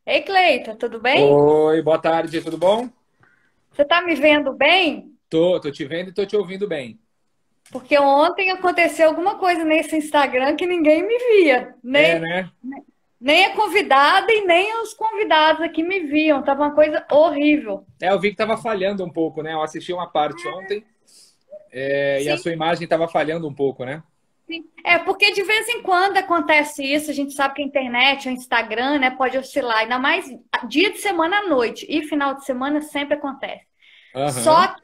Ei, Cleita, tudo bem? Oi, boa tarde, tudo bom? Você tá me vendo bem? Tô te vendo e tô te ouvindo bem. Porque ontem aconteceu alguma coisa nesse Instagram que ninguém me via. É, Nem, né? nem a convidada e nem os convidados aqui me viam. Tava uma coisa horrível. Eu vi que tava falhando um pouco, né? Eu assisti uma parte ontem, e a Sim, sua imagem tava falhando um pouco, né? sim. É porque de vez em quando acontece isso. A gente sabe que a internet, o Instagram, né, pode oscilar. Ainda mais dia de semana à noite e final de semana sempre acontece. Só Aham.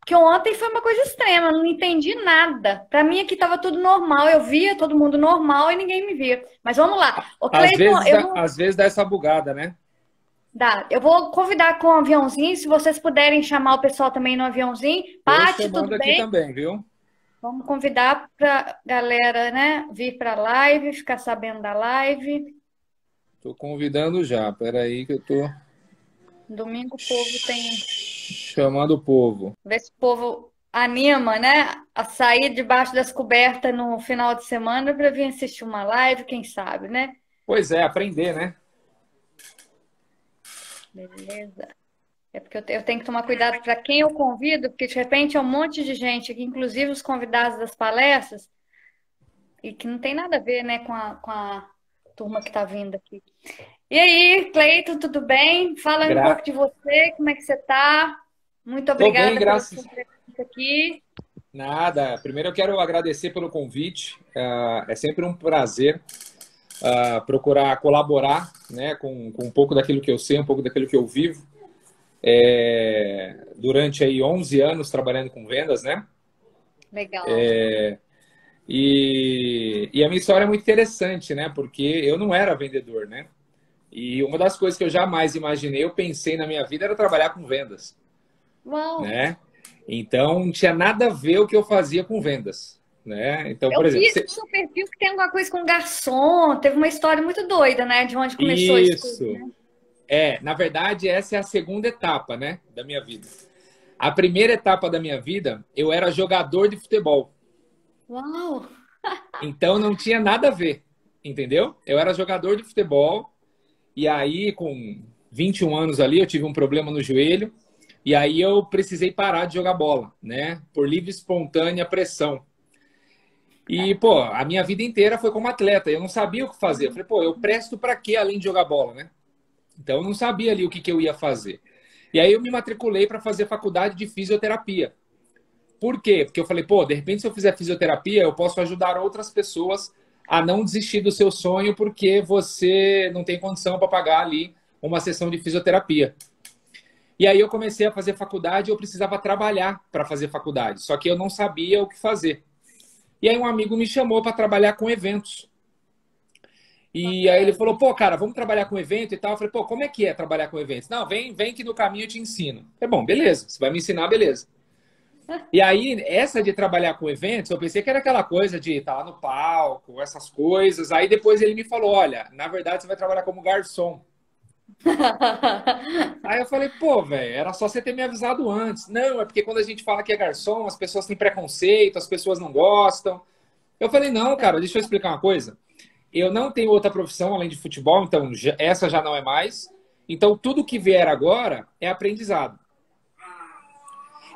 que ontem foi uma coisa extrema, eu não entendi nada. Para mim aqui estava tudo normal, eu via todo mundo normal e ninguém me via. Mas vamos lá. Ô Às Cleiton, vezes, às vezes dá essa bugada, né? eu vou convidar com o aviãozinho, se vocês puderem chamar o pessoal também no aviãozinho. Tô Pati, chamando tudo aqui bem? também, viu? Vamos convidar para galera, né, vir para a live, ficar sabendo da live. Tô convidando já. Pera aí que eu tô Domingo o povo tem. chamando o povo. Ver se o povo anima, né? A sair debaixo das cobertas no final de semana para vir assistir uma live, quem sabe, né? Pois é, aprender, né? Beleza. É porque eu tenho que tomar cuidado para quem eu convido, porque de repente é um monte de gente aqui, inclusive os convidados das palestras, e que não tem nada a ver, né, com a turma que está vindo aqui. E aí, Cleito, tudo bem? Fala um pouco Gra... de você, como é que você está? Muito Tô bem, obrigada pela sua graças. presença aqui. Nada. Primeiro eu quero agradecer pelo convite. É sempre um prazer procurar colaborar, né, com um pouco daquilo que eu sei, um pouco daquilo que eu vivo. Durante aí 11 anos trabalhando com vendas, né? Legal. E a minha história é muito interessante, né? Porque eu não era vendedor, né? E uma das coisas que eu jamais imaginei, eu pensei na minha vida era trabalhar com vendas, Uau! né? Então não tinha nada a ver o que eu fazia com vendas, né? Então, por Eu exemplo, vi no seu perfil que tem alguma coisa com garçom, teve uma história muito doida, né? De onde começou isso tudo, isso. né? Na verdade, essa é a segunda etapa, né, da minha vida. A primeira etapa da minha vida, eu era jogador de futebol. Uau! Então não tinha nada a ver, entendeu? Eu era jogador de futebol e aí com 21 anos ali eu tive um problema no joelho e aí eu precisei parar de jogar bola, né? Por livre e espontânea pressão. E, pô, a minha vida inteira foi como atleta, eu não sabia o que fazer. Eu falei, pô, eu presto para quê além de jogar bola, né? Então eu não sabia ali o que eu ia fazer. E aí eu me matriculei para fazer faculdade de fisioterapia. Por quê? Porque eu falei, pô, de repente se eu fizer fisioterapia, eu posso ajudar outras pessoas a não desistir do seu sonho porque você não tem condição para pagar ali uma sessão de fisioterapia. E aí eu comecei a fazer faculdade e eu precisava trabalhar para fazer faculdade, só que eu não sabia o que fazer. E aí um amigo me chamou para trabalhar com eventos. E aí ele Bacana. falou, pô, cara, vamos trabalhar com evento e tal. Eu falei, pô, como é que é trabalhar com eventos? Não, vem que no caminho eu te ensino. É bom, beleza, você vai me ensinar, beleza. E aí, essa de trabalhar com eventos, eu pensei que era aquela coisa de estar lá no palco, essas coisas. Aí depois ele me falou, olha, na verdade você vai trabalhar como garçom. Aí eu falei, pô, velho, era só você ter me avisado antes. Não, é porque quando a gente fala que é garçom, as pessoas têm preconceito, as pessoas não gostam. Eu falei, não, cara, deixa eu explicar uma coisa. Eu não tenho outra profissão além de futebol, então essa já não é mais. Então tudo que vier agora é aprendizado.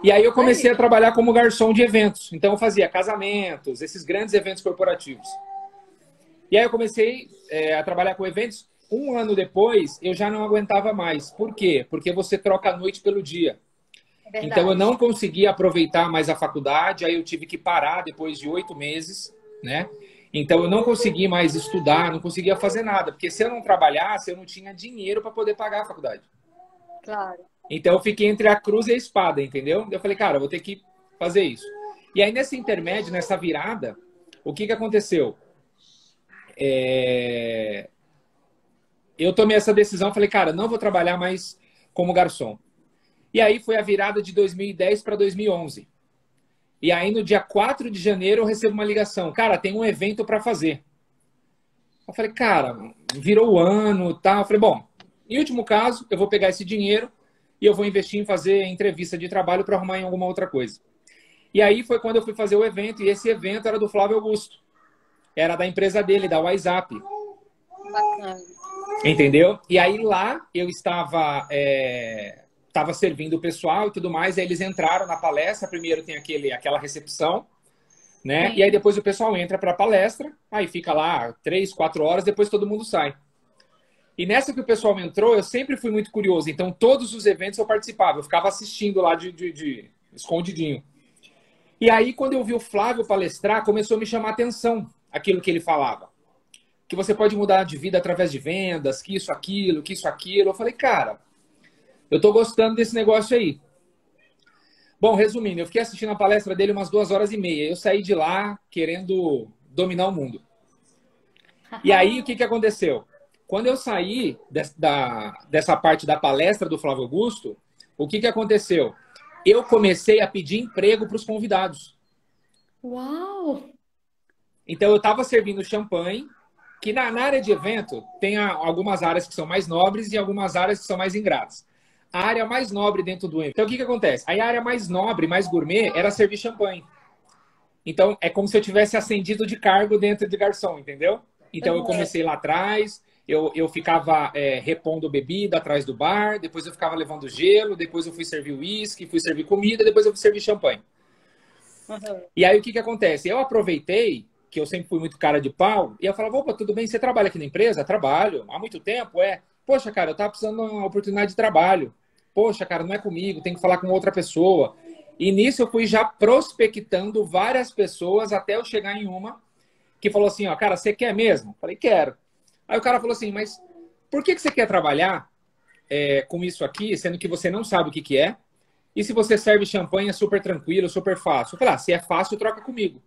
E aí eu Isso comecei aí. a trabalhar como garçom de eventos. Então eu fazia casamentos, esses grandes eventos corporativos. E aí eu comecei a trabalhar com eventos. Um ano depois, eu já não aguentava mais. Por quê? Porque você troca a noite pelo dia. É Então eu não verdade. conseguia aproveitar mais a faculdade, aí eu tive que parar depois de 8 meses, né? Então eu não consegui mais estudar, não conseguia fazer nada, porque se eu não trabalhasse, eu não tinha dinheiro para poder pagar a faculdade. Claro. Então eu fiquei entre a cruz e a espada, entendeu? Eu falei, cara, eu vou ter que fazer isso. E aí nesse intermédio, nessa virada, o que aconteceu? Eu tomei essa decisão, falei, cara, não vou trabalhar mais como garçom. E aí foi a virada de 2010 para 2011. E aí no dia 4 de janeiro eu recebo uma ligação, cara, tem um evento para fazer. Eu falei, cara, virou o ano, tá? Eu falei, bom, em último caso, eu vou pegar esse dinheiro e eu vou investir em fazer entrevista de trabalho para arrumar em alguma outra coisa. E aí foi quando eu fui fazer o evento, e esse evento era do Flávio Augusto. Era da empresa dele, da WhatsApp. Bacana. Entendeu? E aí lá eu estava servindo o pessoal e tudo mais, aí eles entraram na palestra, primeiro tem aquela recepção, né? E aí Sim. depois o pessoal entra para a palestra, aí fica lá 3, 4 horas, depois todo mundo sai. E nessa que o pessoal entrou, eu sempre fui muito curioso, então todos os eventos eu participava, eu ficava assistindo lá de escondidinho. E aí quando eu vi o Flávio palestrar, começou a me chamar a atenção aquilo que ele falava. Que você pode mudar de vida através de vendas, que isso, aquilo, que isso, aquilo. Eu falei, cara, eu tô gostando desse negócio aí. Bom, resumindo, eu fiquei assistindo a palestra dele umas 2 horas e meia. Eu saí de lá querendo dominar o mundo. E aí, o que que aconteceu? Quando eu saí dessa parte da palestra do Flávio Augusto, o que que aconteceu? Eu comecei a pedir emprego para os convidados. Uau! Então, eu estava servindo champanhe, que na área de evento tem algumas áreas que são mais nobres e algumas áreas que são mais ingratas. A área mais nobre dentro do evento. Então, o que que acontece? Aí a área mais nobre, mais gourmet, era servir champanhe. Então, é como se eu tivesse ascendido de cargo dentro de garçom, entendeu? Então, eu Uhum. comecei lá atrás, eu ficava repondo bebida atrás do bar, depois eu ficava levando gelo, depois eu fui servir uísque, fui servir comida, depois eu fui servir champanhe. Uhum. E aí, o que que acontece? Eu aproveitei, que eu sempre fui muito cara de pau, e eu falava, opa, tudo bem, você trabalha aqui na empresa? Trabalho. Há muito tempo? É. Poxa, cara, eu tava precisando de uma oportunidade de trabalho. Poxa, cara, não é comigo, tem que falar com outra pessoa. E nisso eu fui já prospectando várias pessoas até eu chegar em uma que falou assim, ó, cara, você quer mesmo? Falei, quero. Aí o cara falou assim, mas por que que você quer trabalhar com isso aqui, sendo que você não sabe o que que é? E se você serve champanhe é super tranquilo, super fácil? Eu falei, se é fácil, troca comigo.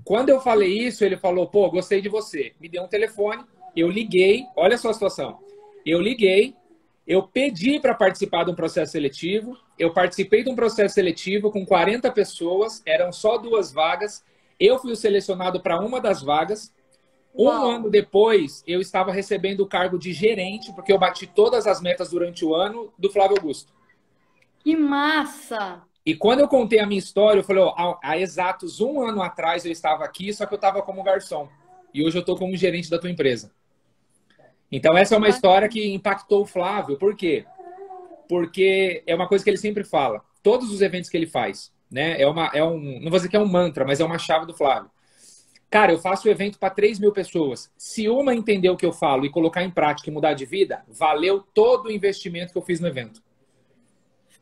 Quando eu falei isso, ele falou, pô, gostei de você. Me deu um telefone, eu liguei, olha só a situação. Eu liguei, eu pedi para participar de um processo seletivo, eu participei de um processo seletivo com 40 pessoas, eram só 2 vagas, eu fui o selecionado para uma das vagas. Um ano Uau! depois, eu estava recebendo o cargo de gerente, porque eu bati todas as metas durante o ano do Flávio Augusto. Que massa! E quando eu contei a minha história, eu falei, ó, há exatos um ano atrás eu estava aqui, só que eu estava como garçom. E hoje eu estou como gerente da tua empresa. Então, essa é Que uma história bacana. que impactou o Flávio. Por quê? Porque é uma coisa que ele sempre fala. Todos os eventos que ele faz, né? Não vou dizer que é um mantra, mas é uma chave do Flávio. Cara, eu faço o evento para 3.000 pessoas. Se uma entender o que eu falo e colocar em prática e mudar de vida, valeu todo o investimento que eu fiz no evento.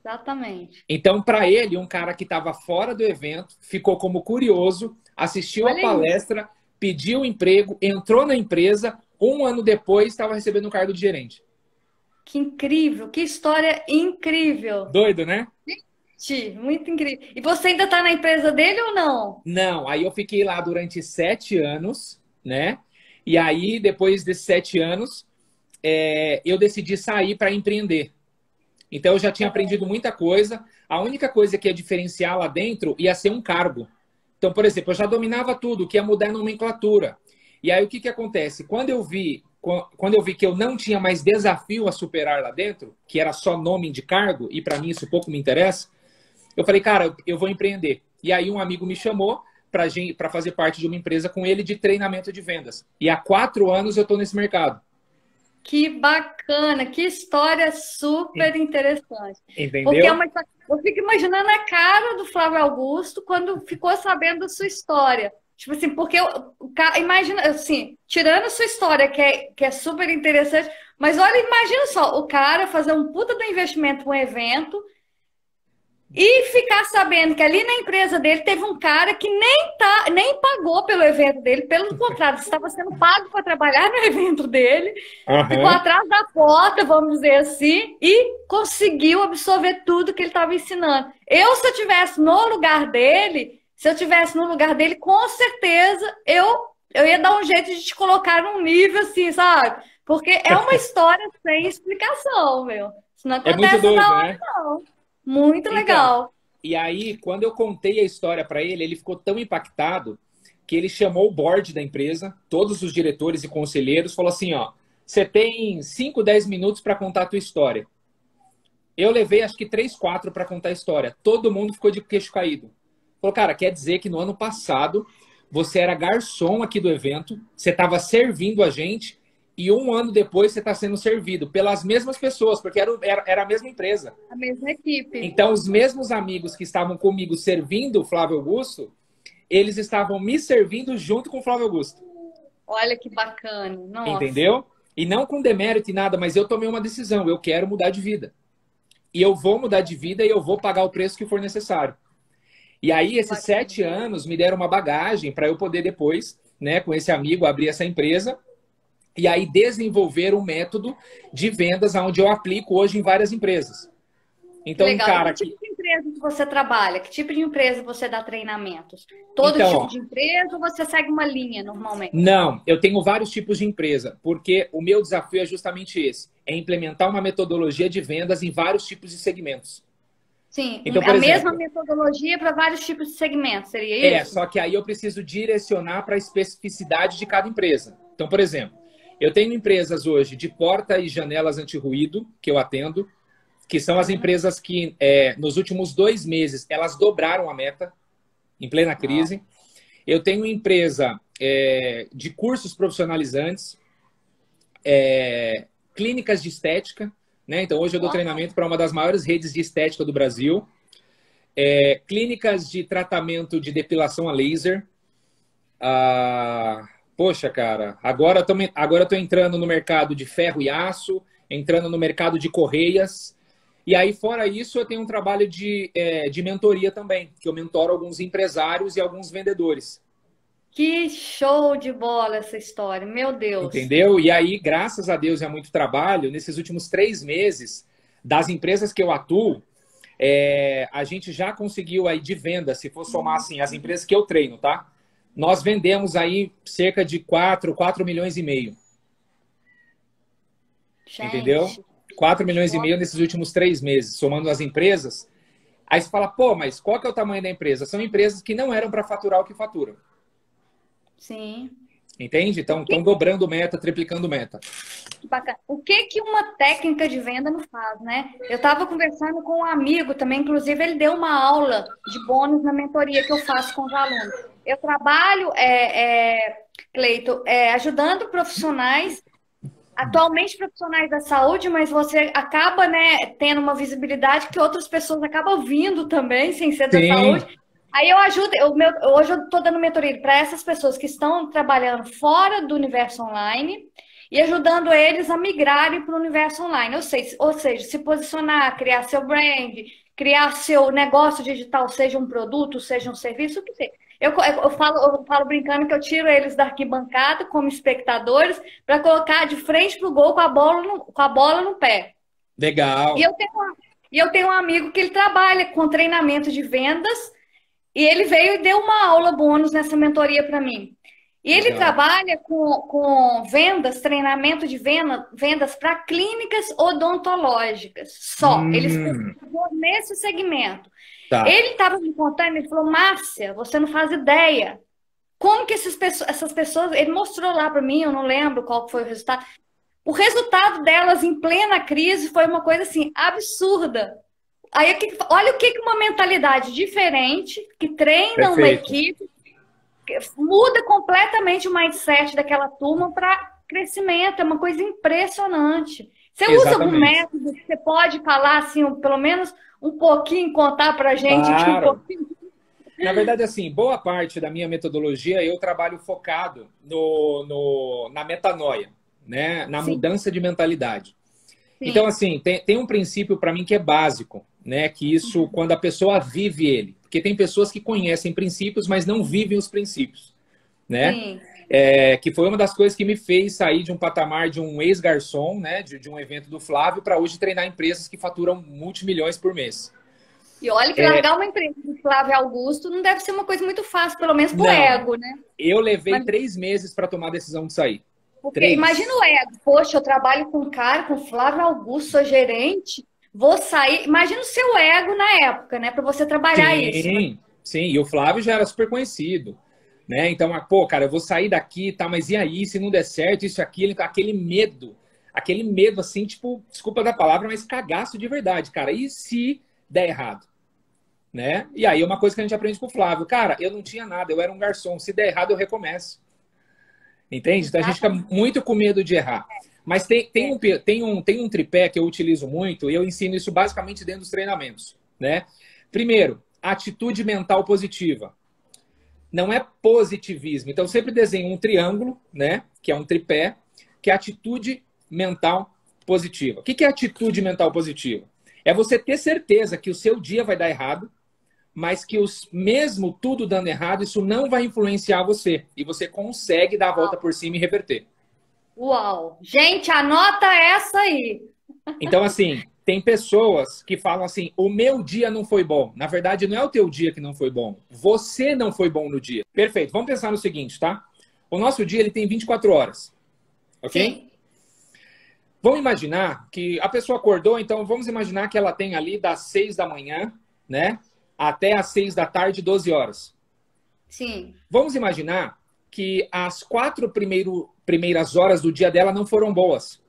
Exatamente. Então, para ele, um cara que estava fora do evento, ficou como curioso, assistiu a Olha isso. palestra, pediu emprego, entrou na empresa, um ano depois estava recebendo um cargo de gerente. Que incrível, que história incrível. Doido, né? Muito incrível. E você ainda está na empresa dele ou não? Não, aí eu fiquei lá durante 7 anos, né? E aí, depois desses 7 anos, eu decidi sair para empreender. Então, eu já tinha aprendido muita coisa. A única coisa que ia diferenciar lá dentro ia ser um cargo. Então, por exemplo, eu já dominava tudo, que ia mudar a nomenclatura. E aí, o que que acontece? Quando eu vi que eu não tinha mais desafio a superar lá dentro, que era só nome de cargo, e para mim isso pouco me interessa, eu falei, cara, eu vou empreender. E aí, um amigo me chamou para fazer parte de uma empresa com ele de treinamento de vendas. E há 4 anos eu estou nesse mercado. Que bacana, que história super interessante. Porque Entendeu? eu fico imaginando a cara do Flávio Augusto quando ficou sabendo da sua história. Tipo assim, porque imagina, assim, tirando a sua história, que é super interessante, mas olha, imagina só, o cara fazer um puta do investimento um evento. E ficar sabendo que ali na empresa dele teve um cara que nem pagou pelo evento dele, pelo contrário, estava sendo pago para trabalhar no evento dele, ficou Aham. atrás da porta, vamos dizer assim, e conseguiu absorver tudo que ele estava ensinando. Se eu tivesse no lugar dele, se eu tivesse no lugar dele, com certeza eu ia dar um jeito de te colocar num nível assim, sabe? Porque é uma história sem explicação, meu. Isso não É muito acontece doido, na hora, né? não. Muito Então, legal. e aí, quando eu contei a história para ele, ele ficou tão impactado que ele chamou o board da empresa, todos os diretores e conselheiros, falou assim, ó, você tem 5, 10 minutos para contar a tua história. Eu levei acho que 3, 4 para contar a história. Todo mundo ficou de queixo caído. Falou, cara, quer dizer que no ano passado você era garçom aqui do evento, você estava servindo a gente e um ano depois você está sendo servido pelas mesmas pessoas, porque era a mesma empresa. A mesma equipe. Então, os mesmos amigos que estavam comigo servindo o Flávio Augusto, eles estavam me servindo junto com o Flávio Augusto. Olha que bacana. Nossa. Entendeu? E não com demérito e nada, mas eu tomei uma decisão. Eu quero mudar de vida. E eu vou mudar de vida e eu vou pagar o preço que for necessário. E aí, esses 7 anos me deram uma bagagem para eu poder depois, né, com esse amigo, abrir essa empresa e aí desenvolver um método de vendas onde eu aplico hoje em várias empresas. Então, legal. cara, Que tipo de empresa que você trabalha? Que tipo de empresa você dá treinamentos? Todo tipo de empresa ou você segue uma linha normalmente? Não, eu tenho vários tipos de empresa, porque o meu desafio é justamente esse, é implementar uma metodologia de vendas em vários tipos de segmentos. Sim, então, a mesma metodologia para vários tipos de segmentos, seria isso? Só que aí eu preciso direcionar para a especificidade de cada empresa. Então, por exemplo, eu tenho empresas hoje de porta e janelas anti-ruído, que eu atendo, que são as empresas que, nos últimos 2 meses, elas dobraram a meta, em plena crise. Eu tenho empresa de cursos profissionalizantes, clínicas de estética, né? Então, hoje eu dou treinamento para uma das maiores redes de estética do Brasil, clínicas de tratamento de depilação a laser. Poxa, cara, agora eu tô entrando no mercado de ferro e aço, entrando no mercado de correias. E aí, fora isso, eu tenho um trabalho de mentoria também, que eu mentoro alguns empresários e alguns vendedores. Que show de bola essa história, meu Deus. Entendeu? E aí, graças a Deus e a muito trabalho, nesses últimos 3 meses, das empresas que eu atuo, a gente já conseguiu aí de venda, se for somar assim, as empresas que eu treino, tá? Nós vendemos aí cerca de 4 milhões e meio. Gente. Entendeu? 4 milhões e meio nesses últimos 3 meses, somando as empresas. Aí você fala, pô, mas qual que é o tamanho da empresa? São empresas que não eram para faturar o que faturam. Sim. Entende? Então, estão dobrando meta, triplicando meta. Bacana. O que que uma técnica de venda não faz, né? Eu estava conversando com um amigo também, inclusive ele deu uma aula de bônus na mentoria que eu faço com os alunos. Eu trabalho, Cleito, ajudando profissionais, atualmente profissionais da saúde, mas você acaba, né, tendo uma visibilidade que outras pessoas acabam vindo também, sem ser da saúde. Aí eu ajudo, hoje eu estou dando mentoria para essas pessoas que estão trabalhando fora do universo online e ajudando eles a migrarem para o universo online. Ou seja, se posicionar, criar seu brand, criar seu negócio digital, seja um produto, seja um serviço, o que seja. Eu falo brincando que eu tiro eles da arquibancada como espectadores para colocar de frente para o gol com a bola no pé. Legal. E eu tenho um amigo que ele trabalha com treinamento de vendas e ele veio e deu uma aula bônus nessa mentoria para mim. E ele trabalha com vendas, treinamento de vendas para clínicas odontológicas só. Ele ficou nesse segmento. Tá. Ele estava me contando, ele falou, Márcia, você não faz ideia. Como que essas pessoas... Ele mostrou lá para mim, eu não lembro qual foi o resultado. O resultado delas em plena crise foi uma coisa assim, absurda. Aí, olha o que uma mentalidade diferente, que treina uma equipe, muda completamente o mindset daquela turma para crescimento. É uma coisa impressionante. Você usa algum método que você pode falar, assim, pelo menos um pouquinho, contar para a gente aqui um pouquinho? Na verdade, assim, boa parte da minha metodologia eu trabalho focado na metanoia, né? Na mudança de mentalidade. Sim. Então, assim, tem um princípio para mim que é básico, né? Que isso, quando a pessoa vive ele. Porque tem pessoas que conhecem princípios, mas não vivem os princípios, né? Sim. Que foi uma das coisas que me fez sair de um patamar de um ex-garçom, né? De um evento do Flávio, para hoje treinar empresas que faturam multimilhões por mês. E olha que largar uma empresa do Flávio Augusto não deve ser uma coisa muito fácil, pelo menos pro ego, né? Eu levei 3 meses para tomar a decisão de sair. Porque imagina o ego. Poxa, eu trabalho com um cara, com o Flávio Augusto, sou gerente, vou sair. Imagina o seu ego na época, né? Para você trabalhar isso. Né? Sim, e o Flávio já era super conhecido. Né? Então, pô, cara, eu vou sair daqui, tá? Mas e aí, se não der certo, isso, aquilo, aquele medo, assim, tipo, desculpa da palavra, mas cagaço de verdade, cara. E se der errado? Né? E aí, uma coisa que a gente aprende com o Flávio, cara, eu não tinha nada, eu era um garçom, se der errado, eu recomeço. Entende? Então a gente fica Exatamente. muito com medo de errar. Mas É. tem um tripé que eu utilizo muito e eu ensino isso basicamente dentro dos treinamentos, né? Primeiro, atitude mental positiva. Não é positivismo. Então, eu sempre desenho um triângulo, né? Que é um tripé, que é atitude mental positiva. O que é atitude mental positiva? É você ter certeza que o seu dia vai dar errado, mas que mesmo tudo dando errado, isso não vai influenciar você. E você consegue dar a volta por cima e reverter. Uau! Gente, anota essa aí. Então, assim, tem pessoas que falam assim: o meu dia não foi bom. Na verdade, não é o teu dia que não foi bom. Você não foi bom no dia. Perfeito. Vamos pensar no seguinte, tá? O nosso dia ele tem 24 horas. Ok? Sim, Vamos imaginar que a pessoa acordou, então vamos imaginar que ela tem ali das 6 da manhã, né? Até às 6 da tarde, 12 horas. sim, Vamos imaginar que as primeiras horas do dia dela não foram boas.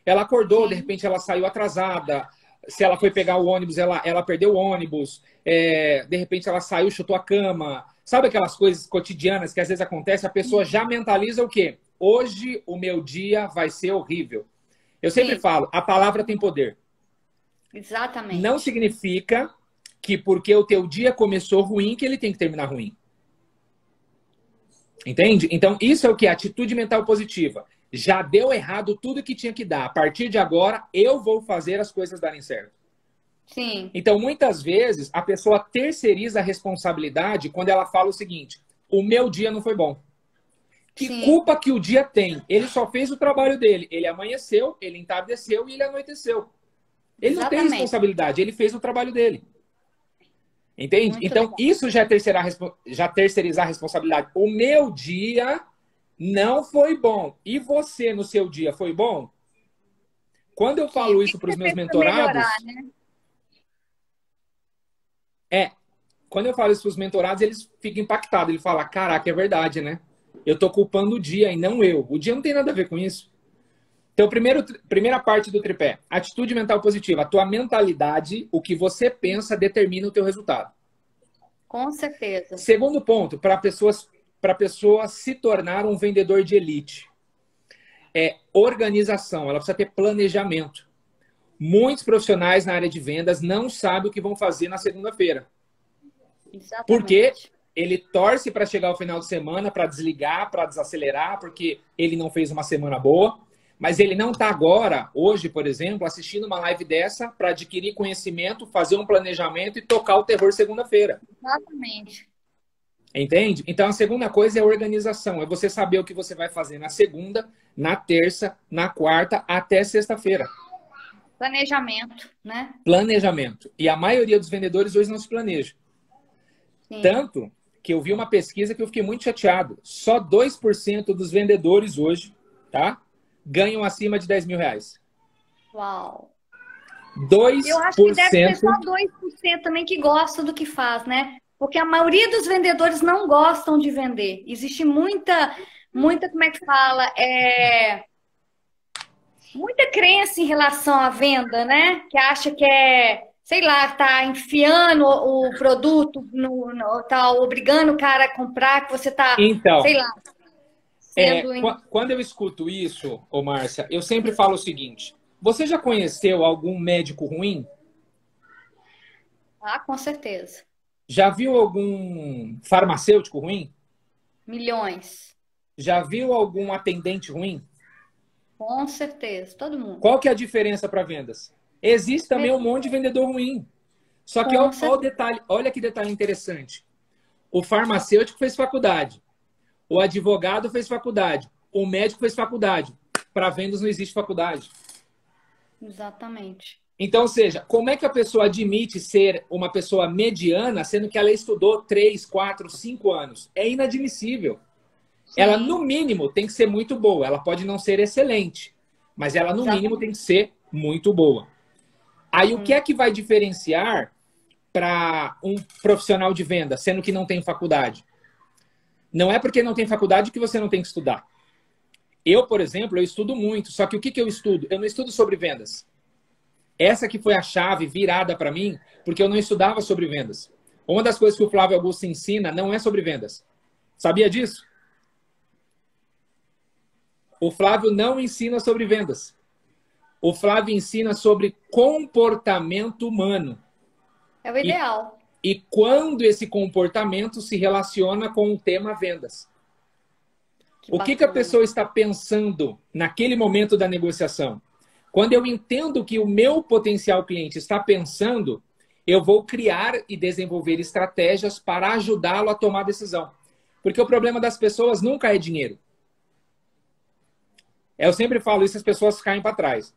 Ela acordou, de sim. repente ela saiu atrasada. Se ela foi pegar o ônibus, ela perdeu o ônibus. De repente ela saiu, chutou a cama. Sabe aquelas coisas cotidianas que às vezes acontecem? A pessoa já mentaliza o quê? Hoje o meu dia vai ser horrível. Eu sempre Sim, falo, a palavra tem poder. Não exatamente. significa que porque o teu dia começou ruim, que ele tem que terminar ruim. Entende? Então, isso é o que? Atitude mental positiva. Já deu errado tudo que tinha que dar. A partir de agora, eu vou fazer as coisas darem certo. Sim, Então, muitas vezes, a pessoa terceiriza a responsabilidade quando ela fala o seguinte: o meu dia não foi bom. Que sim, culpa que o dia tem? Ele só fez o trabalho dele. Ele amanheceu, ele entardeceu e ele anoiteceu. Ele não tem exatamente. responsabilidade, ele fez o trabalho dele. Entende? Muito Então, legal. isso já terceirizar a responsabilidade. O meu dia não foi bom. E você, no seu dia, foi bom? Quando eu Que, o falo que isso que para os você meus fez para melhorar, mentorados, né? é. Quando eu falo isso para os mentorados, eles ficam impactados. Ele fala: caraca, é verdade, né? Eu tô culpando o dia e não eu. O dia não tem nada a ver com isso. Então, primeira parte do tripé: atitude mental positiva. A tua mentalidade, o que você pensa, determina o teu resultado. Com certeza. Segundo ponto, para pessoa se tornar um vendedor de elite, é organização. Ela precisa ter planejamento. Muitos profissionais na área de vendas não sabem o que vão fazer na segunda-feira. Porque Exatamente. ele torce para chegar ao final de semana, para desligar, para desacelerar, porque ele não fez uma semana boa. Mas ele não está agora, hoje, por exemplo, assistindo uma live dessa para adquirir conhecimento, fazer um planejamento e tocar o terror segunda-feira. Exatamente. Entende? Então, a segunda coisa é a organização. É você saber o que você vai fazer na segunda, na terça, na quarta, até sexta-feira. Planejamento, né? Planejamento. E a maioria dos vendedores hoje não se planeja. Sim. Tanto que eu vi uma pesquisa que eu fiquei muito chateado. Só 2% dos vendedores hoje, tá? Ganham acima de 10 mil reais. Uau. Eu dois acho que por deve ser só cento 2% também que gosta do que faz, né? Porque a maioria dos vendedores não gostam de vender. Existe muita, como é que fala? Muita crença em relação à venda, né? Que acha que sei lá, tá enfiando o produto, tá obrigando o cara a comprar, que você tá, sei Então, lá, sendo. quando eu escuto isso, ô Márcia, eu sempre falo o seguinte: você já conheceu algum médico ruim? Ah, com certeza. Já viu algum farmacêutico ruim? Milhões. Já viu algum atendente ruim? Com certeza. Todo mundo. Qual que é a diferença para vendas? Existe também um monte de vendedor ruim. Só que Com olha o certeza. detalhe, olha que detalhe interessante. O farmacêutico fez faculdade, o advogado fez faculdade, o médico fez faculdade. Para vendas não existe faculdade. Exatamente. Então, ou seja, como é que a pessoa admite ser uma pessoa mediana, sendo que ela estudou 3, 4, 5 anos? É inadmissível. Ela, no Sim, mínimo, tem que ser muito boa. Ela pode não ser excelente, mas ela, no mínimo, tem exatamente. que ser muito boa. Aí, o que é Sim, que vai diferenciar para um profissional de venda, sendo que não tem faculdade? Não é porque não tem faculdade que você não tem que estudar. Eu, por exemplo, eu estudo muito, só que o que eu estudo? Eu não estudo sobre vendas. Essa que foi a chave virada para mim, porque eu não estudava sobre vendas. Uma das coisas que o Flávio Augusto ensina não é sobre vendas. Sabia disso? O Flávio não ensina sobre vendas. O Flávio ensina sobre comportamento humano. É o ideal. E quando esse comportamento se relaciona com o tema vendas. O que a pessoa está pensando naquele momento da negociação? Quando eu entendo que o meu potencial cliente está pensando, eu vou criar e desenvolver estratégias para ajudá-lo a tomar decisão. Porque o problema das pessoas nunca é dinheiro. Eu sempre falo isso, as pessoas caem para trás.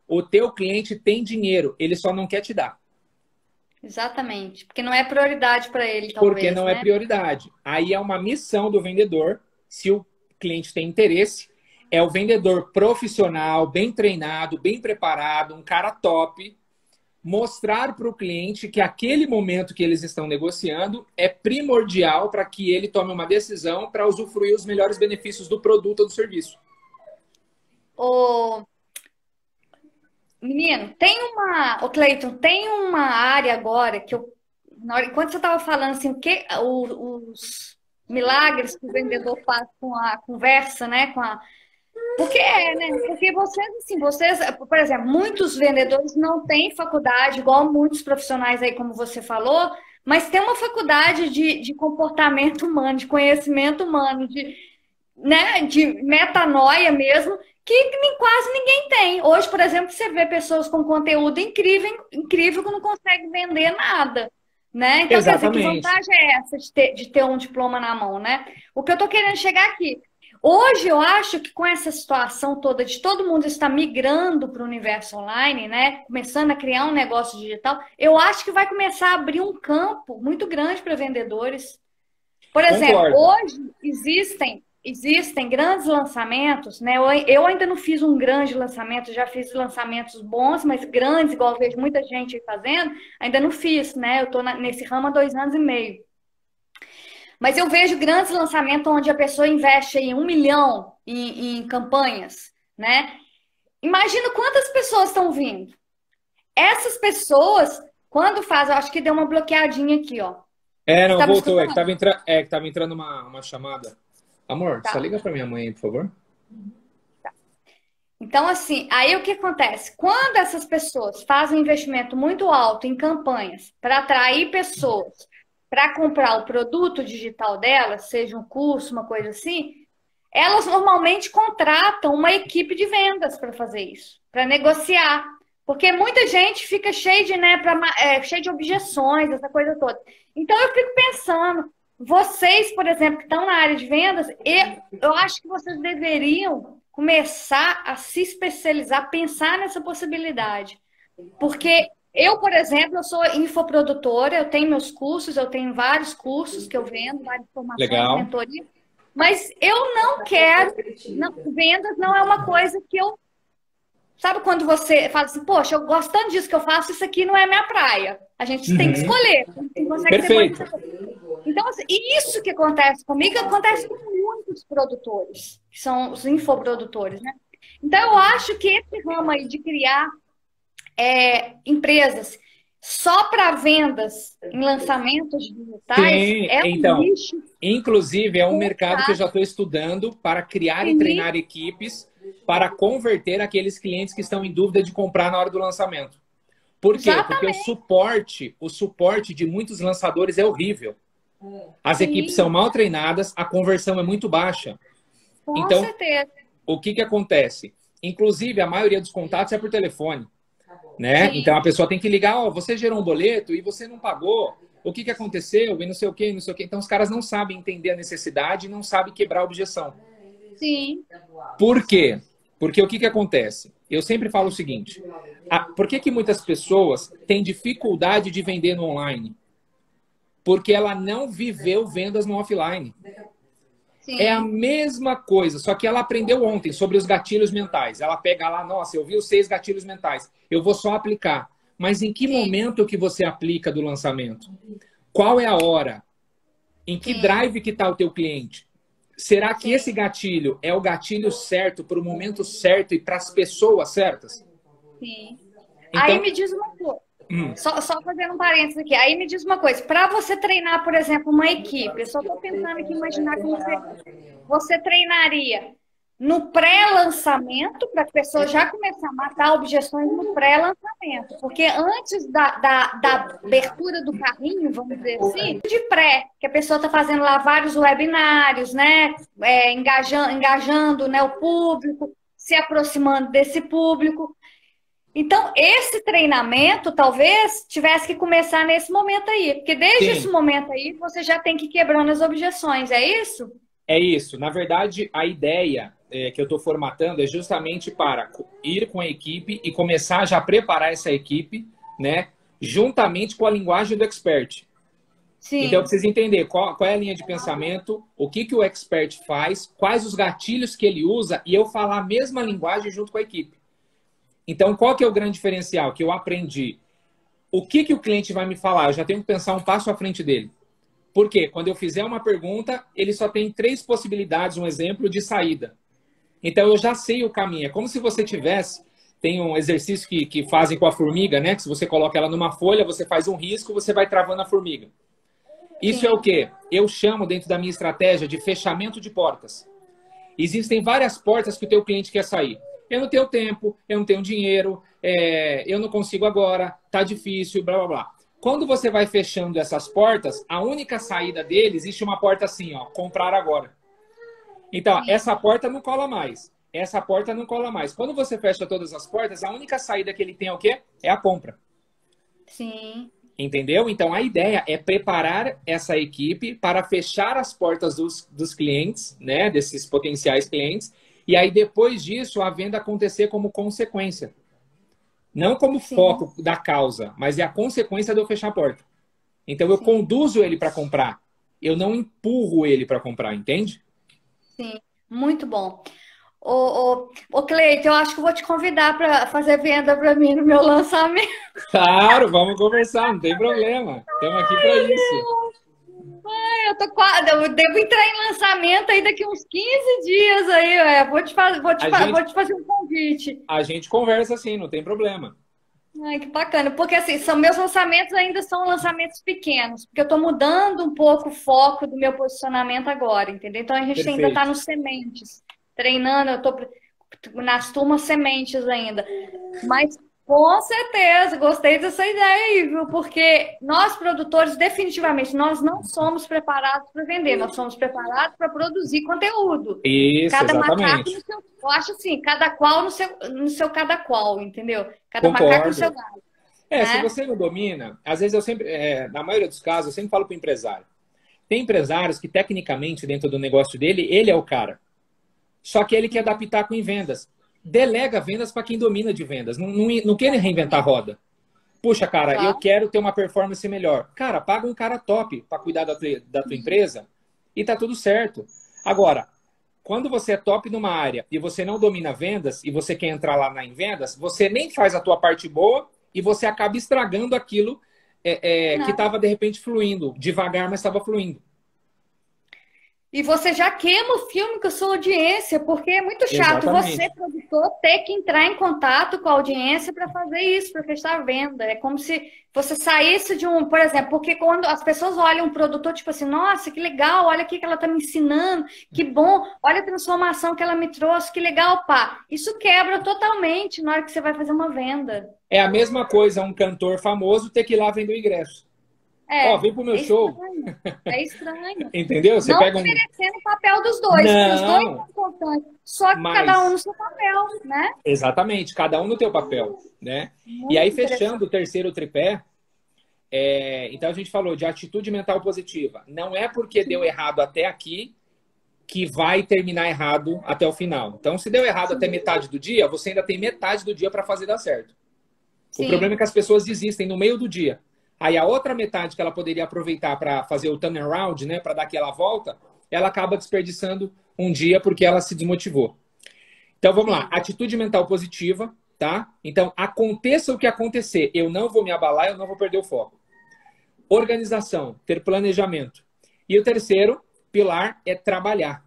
O teu cliente tem dinheiro, ele só não quer te dar. Exatamente. Porque não é prioridade para ele, talvez. Porque não é prioridade. Aí é uma missão do vendedor, se o cliente tem interesse, é o vendedor profissional, bem treinado, bem preparado, um cara top, mostrar para o cliente que aquele momento que eles estão negociando é primordial para que ele tome uma decisão para usufruir os melhores benefícios do produto ou do serviço. Ô, menino, ô Cleiton, tem uma área agora que enquanto você estava falando assim, os milagres que o vendedor faz com a conversa, né? Porque né? Porque vocês, por exemplo, muitos vendedores não têm faculdade, igual muitos profissionais aí, como você falou, mas tem uma faculdade de comportamento humano, de conhecimento humano, né, de metanoia mesmo, que quase ninguém tem. Hoje, por exemplo, você vê pessoas com conteúdo incrível que não conseguem vender nada. Né? Então, quer dizer, que vantagem é essa de ter um diploma na mão, né? O que eu tô querendo chegar aqui. Hoje, eu acho que com essa situação toda de todo mundo estar migrando para o universo online, né? Começando a criar um negócio digital, eu acho que vai começar a abrir um campo muito grande para vendedores. Por exemplo, hoje existem grandes lançamentos, né? Eu ainda não fiz um grande lançamento, já fiz lançamentos bons, mas grandes, igual eu vejo muita gente fazendo, ainda não fiz, né? Eu estou nesse ramo há 2 anos e meio. Mas eu vejo grandes lançamentos onde a pessoa investe aí 1 milhão em campanhas, né? Imagina quantas pessoas estão vindo. Essas pessoas, quando fazem, eu acho que deu uma bloqueadinha aqui, ó. Não, voltou. É que tava entrando uma chamada. Amor, tá. Só liga para minha mãe aí, por favor. Tá. Então, assim, aí o que acontece? Quando essas pessoas fazem um investimento muito alto em campanhas para atrair pessoas para comprar o produto digital delas, seja um curso, uma coisa assim, elas normalmente contratam uma equipe de vendas para fazer isso, para negociar. Porque muita gente fica cheia de objeções, essa coisa toda. Então, eu fico pensando, vocês, por exemplo, que estão na área de vendas, eu acho que vocês deveriam começar a se especializar, pensar nessa possibilidade. Porque eu, por exemplo, eu sou infoprodutora, eu tenho meus cursos, eu tenho vários cursos que eu vendo, várias formações, mentoria, mas eu não quero, vendas não é uma coisa que eu... Sabe quando você fala assim, poxa, eu gosto tanto disso que eu faço, isso aqui não é minha praia. A gente tem que escolher. Perfeito. Então, assim, isso que acontece comigo, acontece com muitos produtores, que são os infoprodutores, né? Então, eu acho que esse ramo aí de criar empresas só para vendas em lançamentos digitais então, um nicho. Inclusive, é um mercado que eu já estou estudando para criar e treinar equipes para converter aqueles clientes que estão em dúvida de comprar na hora do lançamento. Por quê? Exatamente. Porque o suporte de muitos lançadores é horrível. As equipes são mal treinadas, a conversão é muito baixa. Com certeza. O que acontece? Inclusive, a maioria dos contatos é por telefone. Né? Então, a pessoa tem que ligar, você gerou um boleto e você não pagou. O que aconteceu? E não sei o quê, não sei o quê. Então, os caras não sabem entender a necessidade e não sabem quebrar a objeção. Sim. Por quê? Porque o que acontece? Eu sempre falo o seguinte. Por que muitas pessoas têm dificuldade de vender no online? Porque ela não viveu vendas no offline. Sim. É a mesma coisa, só que ela aprendeu ontem sobre os gatilhos mentais. Ela pega lá, nossa, eu vi os 6 gatilhos mentais. Eu vou só aplicar. Mas em que momento que você aplica do lançamento? Qual é a hora? Em que drive que está o teu cliente? Será que esse gatilho é o gatilho certo para o momento certo e para as pessoas certas? Sim. Então, aí me diz uma coisa. Só fazendo um parênteses aqui. Aí me diz uma coisa. Para você treinar, por exemplo, uma equipe, eu só estou tentando aqui imaginar como você treinaria no pré-lançamento, para a pessoa já começar a matar objeções no pré-lançamento. Porque antes da abertura do carrinho, vamos dizer assim, de pré, que a pessoa está fazendo lá vários webinários, né? Engajando, né, o público, se aproximando desse público. Então, esse treinamento talvez tivesse que começar nesse momento aí, porque desde esse Sim. momento aí você já tem que ir quebrando as objeções, é isso? É isso. Na verdade, a ideia que eu estou formatando é justamente para ir com a equipe e começar já a preparar essa equipe, né, juntamente com a linguagem do expert. Então, eu Sim, preciso entender qual é a linha de pensamento, o que o expert faz, quais os gatilhos que ele usa e eu falar a mesma linguagem junto com a equipe. Então, qual que é o grande diferencial que eu aprendi? O que o cliente vai me falar? Eu já tenho que pensar um passo à frente dele. Por quê? Quando eu fizer uma pergunta, ele só tem 3 possibilidades, um exemplo de saída. Então, eu já sei o caminho. É como se você tivesse... Tem um exercício que fazem com a formiga, né? Que se você coloca ela numa folha, você faz um risco, você vai travando a formiga. Isso é o sim. quê? Eu chamo dentro da minha estratégia de fechamento de portas. Existem várias portas que o teu cliente quer sair. Eu não tenho tempo, eu não tenho dinheiro, eu não consigo agora, tá difícil, blá, blá, blá. Quando você vai fechando essas portas, a única saída dele, existe uma porta assim, ó, comprar agora. Então, essa porta não cola mais. Essa porta não cola mais. Quando você fecha todas as portas, a única saída que ele tem é o quê? É a compra. Sim. Entendeu? Então, a ideia é preparar essa equipe para fechar as portas dos clientes, né? Desses potenciais clientes. E aí, depois disso, a venda acontecer como consequência. Não como Sim, foco da causa, mas é a consequência de eu fechar a porta. Então, eu sim, conduzo ele para comprar. Eu não empurro ele para comprar, entende? sim. Muito bom. Ô Cleito, eu acho que eu vou te convidar para fazer venda para mim no meu lançamento. Claro, vamos conversar, não tem problema. Estamos aqui para isso. Eu devo entrar em lançamento aí daqui uns 15 dias aí, A vou gente, te fazer um convite. a gente conversa assim, não tem problema. Ai, que bacana, porque assim, meus lançamentos ainda são lançamentos pequenos, porque eu estou mudando um pouco o foco do meu posicionamento agora, entendeu? Então a gente ainda está Perfeito. nos sementes, treinando, eu estou nas turmas sementes ainda. Mas com certeza, gostei dessa ideia aí, viu? Porque nós, produtores, definitivamente, nós não somos preparados para vender, nós somos preparados para produzir conteúdo. Isso, Cada macaco exatamente. no seu. Eu acho assim, cada qual no seu cada qual, entendeu? Cada macaco no seu Concordo. galho, Se né? você não domina, às vezes eu sempre, na maioria dos casos, eu sempre falo para o empresário. Tem empresários que, tecnicamente, dentro do negócio dele, ele é o cara. Só que ele quer dar pitaco em vendas. Delega vendas para quem domina de vendas. Não, não quer reinventar a roda. Puxa, cara, eu Claro. quero ter uma performance melhor. Cara, paga um cara top para cuidar da tua empresa e tá tudo certo. Agora, quando você é top numa área e você não domina vendas e você quer entrar lá em vendas, você nem faz a tua parte boa e você acaba estragando aquilo que Não. estava, de repente, fluindo. Devagar, mas estava fluindo. E você já queima o filme com a sua audiência, porque é muito chato você, Exatamente. produtor, ter que entrar em contato com a audiência para fazer isso, para fechar a venda. É como se você saísse de por exemplo, porque quando as pessoas olham um produtor, tipo assim, nossa, que legal, olha aqui que ela está me ensinando, que bom, olha a transformação que ela me trouxe, que legal, pá. Isso quebra totalmente na hora que você vai fazer uma venda. É a mesma coisa um cantor famoso ter que ir lá vender o ingresso. Ó, vem pro meu É show. estranho. É estranho. Entendeu? Você Não pega um. desmerecendo o papel dos dois, porque os dois são Não, importantes, só que cada um mas no seu papel, né? exatamente, cada um no teu papel, né? E aí, Muito interessante. fechando o terceiro tripé, então a gente falou de atitude mental positiva. Não é porque deu errado até aqui que vai terminar errado até o final. Então, se deu errado até Sim, metade do dia, você ainda tem metade do dia para fazer dar certo. O problema é sim, que as pessoas desistem no meio do dia. Aí a outra metade que ela poderia aproveitar para fazer o turnaround, né, para dar aquela volta, ela acaba desperdiçando um dia porque ela se desmotivou. Então vamos lá, sim. atitude mental positiva, tá? Então aconteça o que acontecer, eu não vou me abalar, eu não vou perder o foco. Organização, ter planejamento. E o terceiro pilar é trabalhar.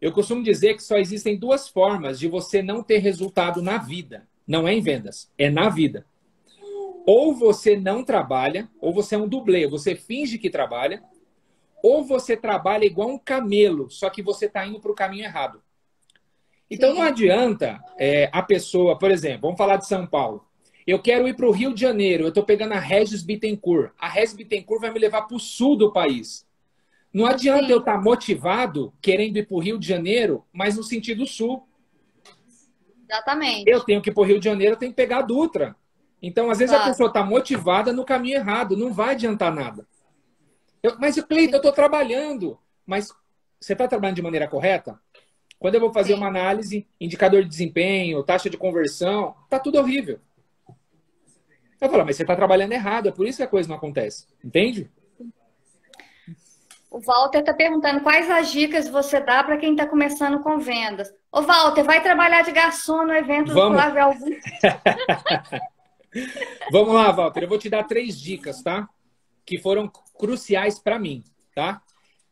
Eu costumo dizer que só existem 2 formas de você não ter resultado na vida. Não é em vendas, é na vida. Ou você não trabalha, ou você é um dublê, você finge que trabalha, ou você trabalha igual um camelo, só que você está indo para o caminho errado. Então não Sim, adianta a pessoa, por exemplo, vamos falar de São Paulo. Eu quero ir para o Rio de Janeiro, eu estou pegando a Regis Bittencourt. A Regis Bittencourt vai me levar para o sul do país. Não adianta eu sim, estar motivado, querendo ir para o Rio de Janeiro, mas no sentido sul. Eu exatamente. tenho que ir para o Rio de Janeiro, eu tenho que pegar a Dutra. Então, às vezes, a Claro. pessoa está motivada no caminho errado, não vai adiantar nada. Mas, Cleiton, eu Sim, estou trabalhando. Mas você está trabalhando de maneira correta? Quando eu vou fazer uma sim. análise, indicador de desempenho, taxa de conversão, tá tudo horrível. Eu falo, mas você está trabalhando errado, é por isso que a coisa não acontece. Entende? O Walter está perguntando quais as dicas você dá para quem está começando com vendas. Ô, Walter, vai trabalhar de garçom no evento do Vamos, Flávio Augusto? vamos lá, Walter. Eu vou te dar 3 dicas, tá? Que foram cruciais para mim, tá?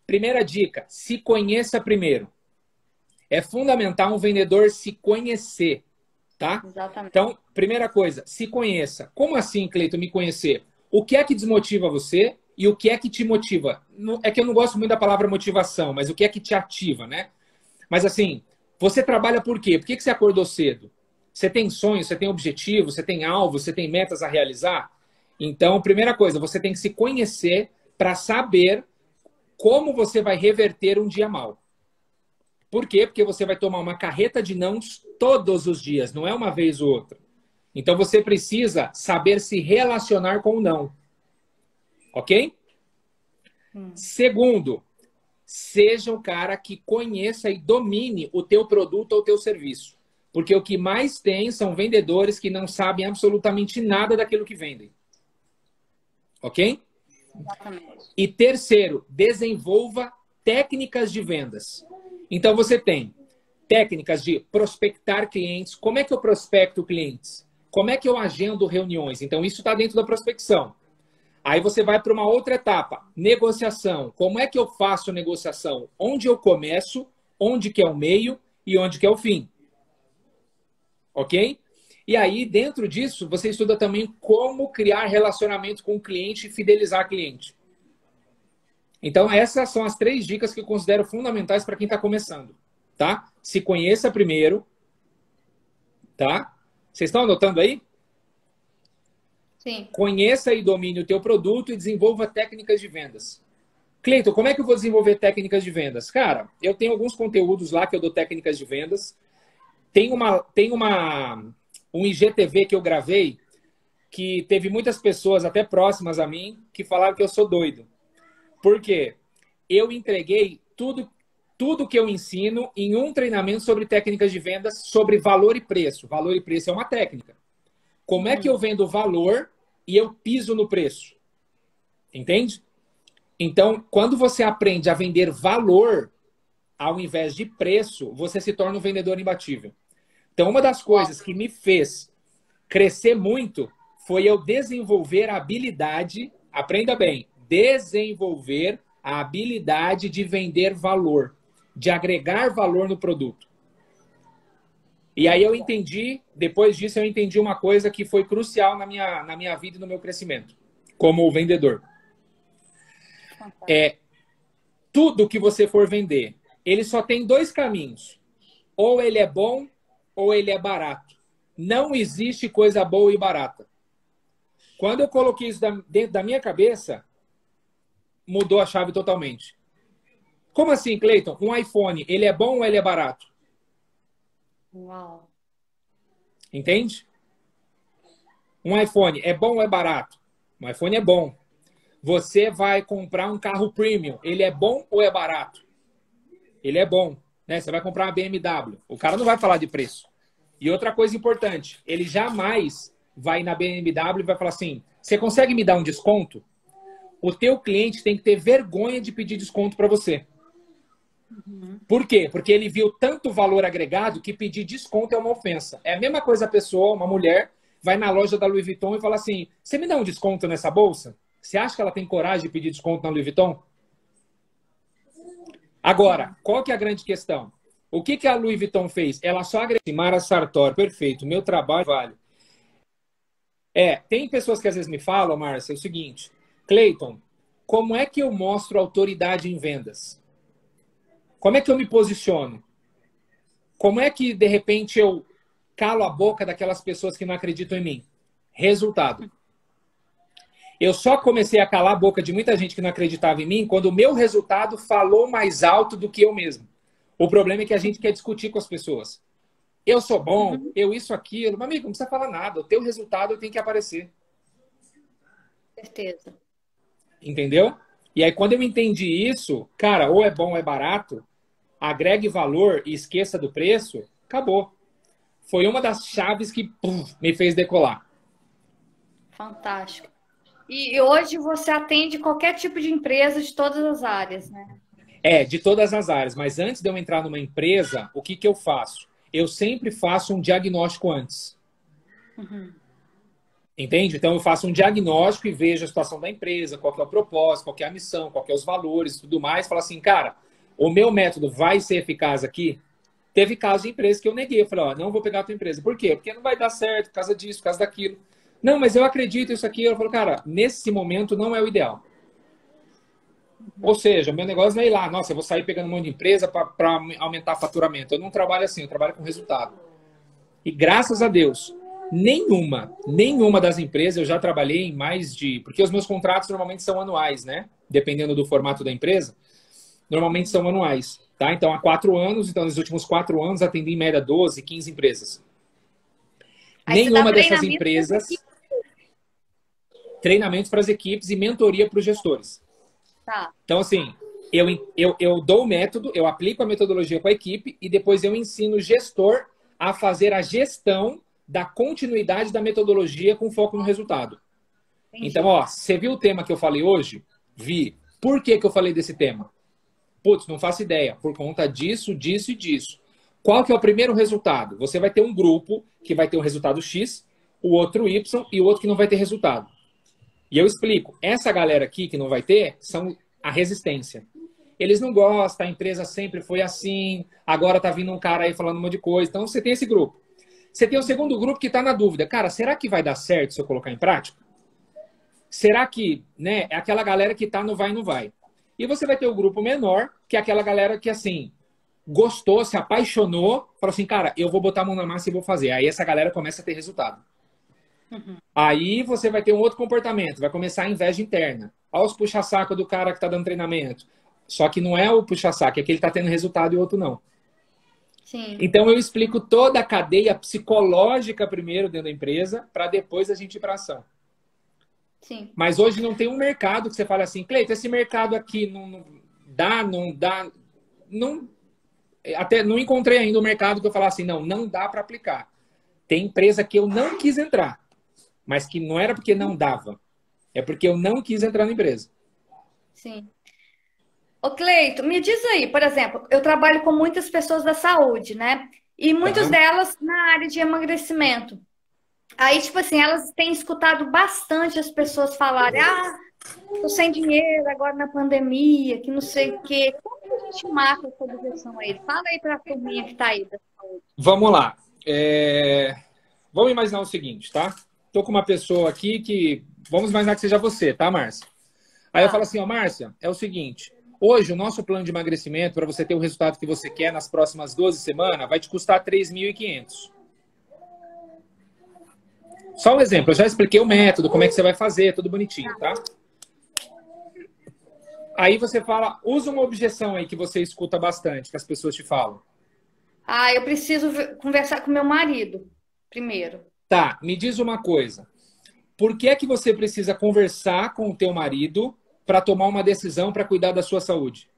Primeira dica, se conheça primeiro. É fundamental um vendedor se conhecer, tá? Exatamente. Então, primeira coisa, se conheça. Como assim, Cleiton, me conhecer? O que é que desmotiva você e o que é que te motiva? É que eu não gosto muito da palavra motivação, mas o que é que te ativa, né? Mas assim, você trabalha por quê? Por que você acordou cedo? Você tem sonhos, você tem objetivos, você tem alvos, você tem metas a realizar? Então, primeira coisa, você tem que se conhecer para saber como você vai reverter um dia mal. Por quê? Porque você vai tomar uma carreta de nãos todos os dias, não é uma vez ou outra. Então você precisa saber se relacionar com o não. Ok? Segundo, seja um cara que conheça e domine o teu produto ou o teu serviço. Porque o que mais tem são vendedores que não sabem absolutamente nada daquilo que vendem. Ok? Exatamente. E terceiro, desenvolva técnicas de vendas. Então você tem técnicas de prospectar clientes. Como é que eu prospecto clientes? Como é que eu agendo reuniões? Então isso está dentro da prospecção. Aí você vai para uma outra etapa, negociação. Como é que eu faço negociação? Onde eu começo, onde que é o meio e onde que é o fim. Ok? E aí, dentro disso, você estuda também como criar relacionamento com o cliente e fidelizar o cliente. Então, essas são as 3 dicas que eu considero fundamentais para quem está começando, tá? Se conheça primeiro, tá? Vocês estão anotando aí? Sim. Conheça e domine o teu produto e desenvolva técnicas de vendas. Cleiton, como é que eu vou desenvolver técnicas de vendas? Cara, eu tenho alguns conteúdos lá que eu dou técnicas de vendas. Um IGTV que eu gravei que teve muitas pessoas até próximas a mim que falaram que eu sou doido. Por quê? Eu entreguei tudo que eu ensino em um treinamento sobre técnicas de vendas, sobre valor e preço. Valor e preço é uma técnica. Como é que eu vendo valor e eu piso no preço? Entende? Então, quando você aprende a vender valor ao invés de preço, você se torna um vendedor imbatível. Então, uma das Uau. coisas que me fez crescer muito foi eu desenvolver a habilidade, aprenda bem, desenvolver a habilidade de vender valor, de agregar valor no produto. E aí eu entendi, depois disso eu entendi uma coisa que foi crucial na minha vida e no meu crescimento como vendedor. Fantástico. Tudo que você for vender, ele só tem 2 caminhos. Ou ele é bom ou ele é barato. Não existe coisa boa e barata. Quando eu coloquei isso dentro da minha cabeça, mudou a chave totalmente. Como assim, Cleiton? Um iPhone, ele é bom ou ele é barato? Uau. Entende? Um iPhone é bom ou é barato? Um iPhone é bom. Você vai comprar um carro premium, ele é bom ou é barato? Ele é bom. Né? Você vai comprar uma BMW. O cara não vai falar de preço. E outra coisa importante, ele jamais vai na BMW e vai falar assim, você consegue me dar um desconto? O teu cliente tem que ter vergonha de pedir desconto para você. Por quê? Porque ele viu tanto valor agregado que pedir desconto é uma ofensa. É a mesma coisa a pessoa, uma mulher, vai na loja da Louis Vuitton e fala assim, você me dá um desconto nessa bolsa? Você acha que ela tem coragem de pedir desconto na Louis Vuitton? Agora, qual que é a grande questão? O que, que a Louis Vuitton fez? Ela só agregou. Mara Sartori, perfeito, meu trabalho vale. Tem pessoas que às vezes me falam, Márcia, é o seguinte, Cleiton, como é que eu mostro autoridade em vendas? Como é que eu me posiciono? Como é que, de repente, eu calo a boca daquelas pessoas que não acreditam em mim? Resultado. Eu só comecei a calar a boca de muita gente que não acreditava em mim quando o meu resultado falou mais alto do que eu mesmo. O problema é que a gente quer discutir com as pessoas. Eu sou bom, eu isso, aquilo. Meu amigo, não precisa falar nada. O teu resultado tem que aparecer. Certeza. Entendeu? E aí, quando eu entendi isso, cara, ou é bom ou é barato, agregue valor e esqueça do preço, acabou. Foi uma das chaves que me fez decolar. Fantástico. E hoje você atende qualquer tipo de empresa de todas as áreas, né? De todas as áreas. Mas antes de eu entrar numa empresa, o que eu faço? Eu sempre faço um diagnóstico antes. Entende? Então eu faço um diagnóstico e vejo a situação da empresa, qual que é o propósito, qual que é a missão, qual que é os valores e tudo mais. Falo assim, cara, o meu método vai ser eficaz aqui? Teve casos de empresas que eu neguei. Eu falei, ó, não vou pegar a tua empresa. Por quê? Porque não vai dar certo por causa disso, por causa daquilo. Não, mas eu acredito nisso aqui. Eu falo, cara, nesse momento não é o ideal. Ou seja, meu negócio não é ir lá, nossa, eu vou sair pegando um monte de empresa para aumentar faturamento. Eu não trabalho assim, eu trabalho com resultado. E graças a Deus, nenhuma das empresas eu já trabalhei em mais de... Porque os meus contratos normalmente são anuais, né? Dependendo do formato da empresa, normalmente são anuais. Tá? Então, há 4 anos, então nos últimos 4 anos atendi em média 12, 15 empresas. Aí você dá Nenhuma dessas treinamento empresas... Treinamentos para as equipes e mentoria para os gestores. Tá. Então, assim, eu dou o método, eu aplico a metodologia com a equipe e depois eu ensino o gestor a fazer a gestão da continuidade da metodologia com foco no resultado. Entendi. Então, ó, você viu o tema que eu falei hoje? Vi. Por que eu falei desse tema? Putz, não faço ideia. Por conta disso, disso e disso. Qual que é o primeiro resultado? Você vai ter um grupo que vai ter o resultado X, o outro Y e o outro que não vai ter resultado. E eu explico. Essa galera aqui que não vai ter são a resistência. Eles não gostam, a empresa sempre foi assim, agora tá vindo um cara aí falando um monte de coisa. Então, você tem esse grupo. Você tem o segundo grupo que está na dúvida. Cara, será que vai dar certo se eu colocar em prática? Será que, né, é aquela galera que tá no vai e não vai? E você vai ter o grupo menor, que é aquela galera que, assim, gostou, se apaixonou, falou assim, cara, eu vou botar a mão na massa e vou fazer. Aí essa galera começa a ter resultado. Aí você vai ter um outro comportamento, vai começar a inveja interna. Olha os puxa-saco do cara que está dando treinamento. Só que não é o puxa-saco, é que ele está tendo resultado e o outro não. Sim. Então eu explico toda a cadeia psicológica primeiro dentro da empresa, para depois a gente ir para ação. Sim. Mas hoje não tem um mercado que você fala assim, Cleiton, esse mercado aqui não dá, até não encontrei ainda um mercado que eu falasse assim, não dá para aplicar. Tem empresa que eu não quis entrar, mas que não era porque não dava, é porque eu não quis entrar na empresa. Sim. Ô, Cleito, me diz aí, por exemplo, eu trabalho com muitas pessoas da saúde, né? E muitas delas na área de emagrecimento. Aí, tipo assim, elas têm escutado bastante as pessoas falarem, tô sem dinheiro agora na pandemia, que não sei o quê. Como que a gente marca essa direção aí? Fala aí pra turminha que tá aí da saúde. Vamos lá. Vamos imaginar o seguinte, tá? Tô com uma pessoa aqui que... Vamos imaginar que seja você, tá, Márcia? Aí eu falo assim, ó, Márcia, é o seguinte... Hoje, o nosso plano de emagrecimento, para você ter o resultado que você quer nas próximas 12 semanas, vai te custar 3.500. Só um exemplo, eu já expliquei o método, como é que você vai fazer, tudo bonitinho, tá? Aí você fala, usa uma objeção aí que você escuta bastante, que as pessoas te falam. Eu preciso conversar com meu marido primeiro. Tá, me diz uma coisa. Por que é que você precisa conversar com o teu marido para tomar uma decisão para cuidar da sua saúde?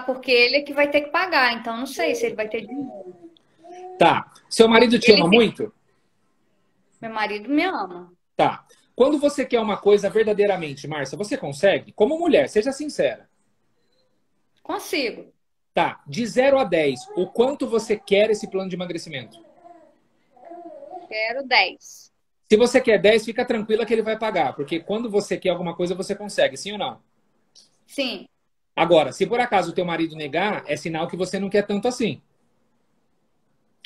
Porque ele é que vai ter que pagar, então não sei se ele vai ter dinheiro. Tá. Seu marido te ama muito? Meu marido me ama. Tá. Quando você quer uma coisa verdadeiramente, Márcia, você consegue? Como mulher, seja sincera. Consigo. Tá. De 0 a 10, o quanto você quer esse plano de emagrecimento? Quero 10. Se você quer 10, fica tranquila que ele vai pagar. Porque quando você quer alguma coisa, você consegue. Sim ou não? Sim. Agora, se por acaso o teu marido negar, é sinal que você não quer tanto assim.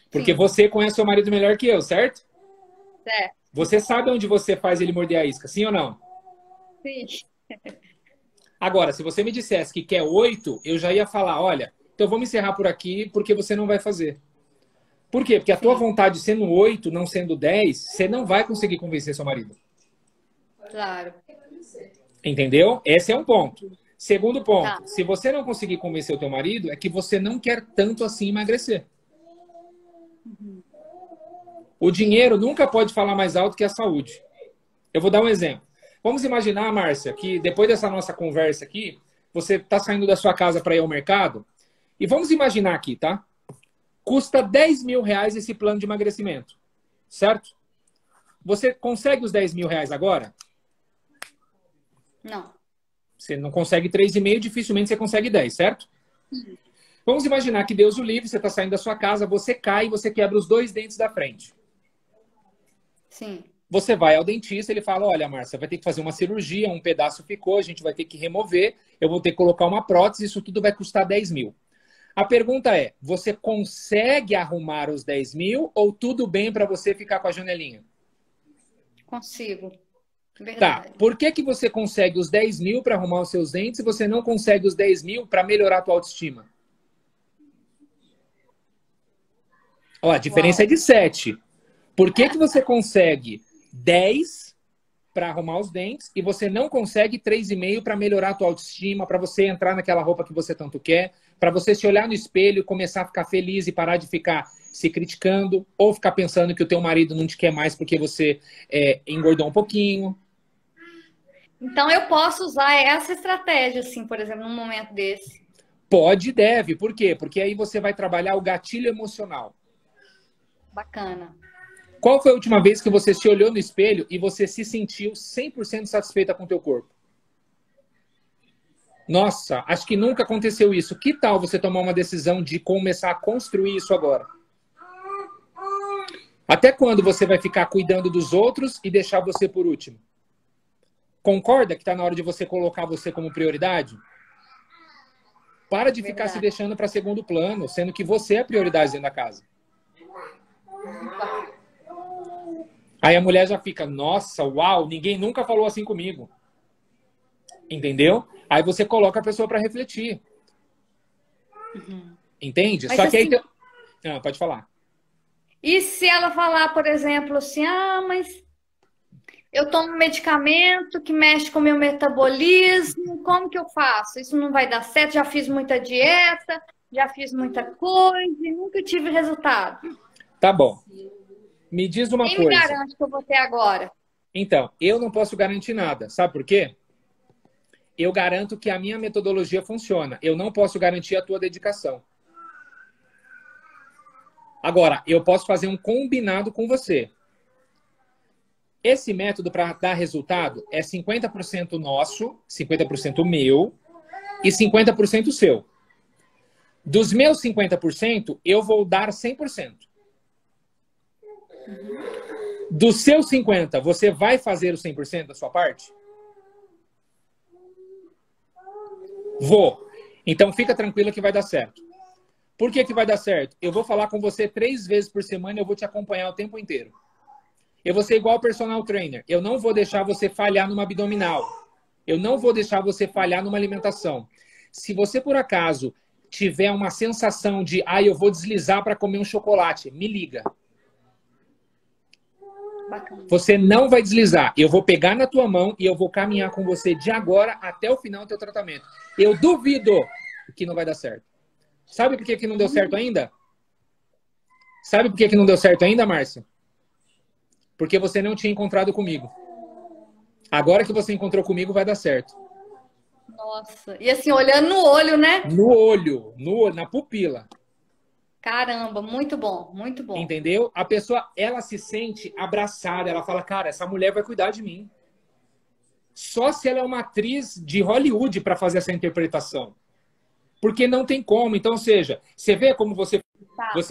Porque Sim. você conhece seu marido melhor que eu, certo? Certo. Você sabe onde você faz ele morder a isca, sim ou não? Sim. Agora, se você me dissesse que quer 8, eu já ia falar, olha, Então vamos encerrar por aqui, porque você não vai fazer. Por quê? Porque a tua vontade sendo 8, não sendo 10, você não vai conseguir convencer seu marido. Claro. Entendeu? Esse é um ponto. Segundo ponto, Tá. se você não conseguir convencer o teu marido, é que você não quer tanto assim emagrecer. O dinheiro nunca pode falar mais alto que a saúde. Eu vou dar um exemplo. Vamos imaginar, Márcia, que depois dessa nossa conversa aqui, você está saindo da sua casa para ir ao mercado, e vamos imaginar aqui, tá? Custa 10 mil reais esse plano de emagrecimento, certo? Você consegue os 10 mil reais agora? Não. Você não consegue 3,5, dificilmente você consegue 10, certo? Vamos imaginar que Deus o livre, você está saindo da sua casa, você cai e você quebra os 2 dentes da frente. Sim. Você vai ao dentista, ele fala, olha, Márcia, vai ter que fazer uma cirurgia, um pedaço ficou, a gente vai ter que remover, eu vou ter que colocar uma prótese, isso tudo vai custar 10 mil. A pergunta é, você consegue arrumar os 10 mil ou tudo bem para você ficar com a janelinha? Consigo. Tá, Verdade. por que que você consegue os 10 mil para arrumar os seus dentes e você não consegue os 10 mil para melhorar a tua autoestima? Ó, a diferença Uau. é de 7. Por que que você consegue 10 para arrumar os dentes e você não consegue 3,5 para melhorar a tua autoestima, para você entrar naquela roupa que você tanto quer, para você se olhar no espelho e começar a ficar feliz e parar de ficar se criticando ou ficar pensando que o teu marido não te quer mais porque você engordou um pouquinho? Então eu posso usar essa estratégia, assim, por exemplo, num momento desse. Pode e deve. Por quê? Porque aí você vai trabalhar o gatilho emocional. Bacana. Qual foi a última vez que você se olhou no espelho e você se sentiu 100% satisfeita com o teu corpo? Nossa, acho que nunca aconteceu isso. Que tal você tomar uma decisão de começar a construir isso agora? Até quando você vai ficar cuidando dos outros e deixar você por último? Concorda que está na hora de você colocar você como prioridade? Para de ficar se deixando para segundo plano, sendo que você é a prioridade dentro da casa. Aí a mulher já fica, nossa, uau, ninguém nunca falou assim comigo. Entendeu? Aí você coloca a pessoa para refletir. Entende? Mas Só que assim, aí... pode falar. e se ela falar, por exemplo, assim, mas eu tomo um medicamento que mexe com o meu metabolismo, como que eu faço? Isso não vai dar certo, já fiz muita dieta, já fiz muita coisa e nunca tive resultado. Tá bom. Me diz uma Quem me coisa. garante que eu vou ter agora? Então, eu não posso garantir nada. Sabe por quê? Eu garanto que a minha metodologia funciona. Eu não posso garantir a tua dedicação. Agora, eu posso fazer um combinado com você. Esse método para dar resultado é 50% nosso, 50% meu e 50% seu. Dos meus 50%, eu vou dar 100%. Dos seus 50%, você vai fazer o 100% da sua parte? Vou. Então fica tranquila que vai dar certo. Por que que vai dar certo? Eu vou falar com você 3 vezes por semana e eu vou te acompanhar o tempo inteiro. Eu vou ser igual personal trainer. Eu não vou deixar você falhar numa abdominal. Eu não vou deixar você falhar numa alimentação. Se você, por acaso, tiver uma sensação de eu vou deslizar para comer um chocolate, me liga. Bacana. Você não vai deslizar. Eu vou pegar na tua mão e eu vou caminhar com você de agora até o final do teu tratamento. Eu duvido que não vai dar certo. Sabe por que que não deu certo ainda? Sabe por que que não deu certo ainda, Márcia? Porque você não tinha encontrado comigo. Agora que você encontrou comigo, vai dar certo. Nossa. E assim, olhando no olho, né? No olho, na pupila. Caramba, muito bom, muito bom. Entendeu? A pessoa, ela se sente abraçada. Ela fala, cara, essa mulher vai cuidar de mim. Só se ela é uma atriz de Hollywood para fazer essa interpretação. Porque não tem como. Então, ou seja, você vê como você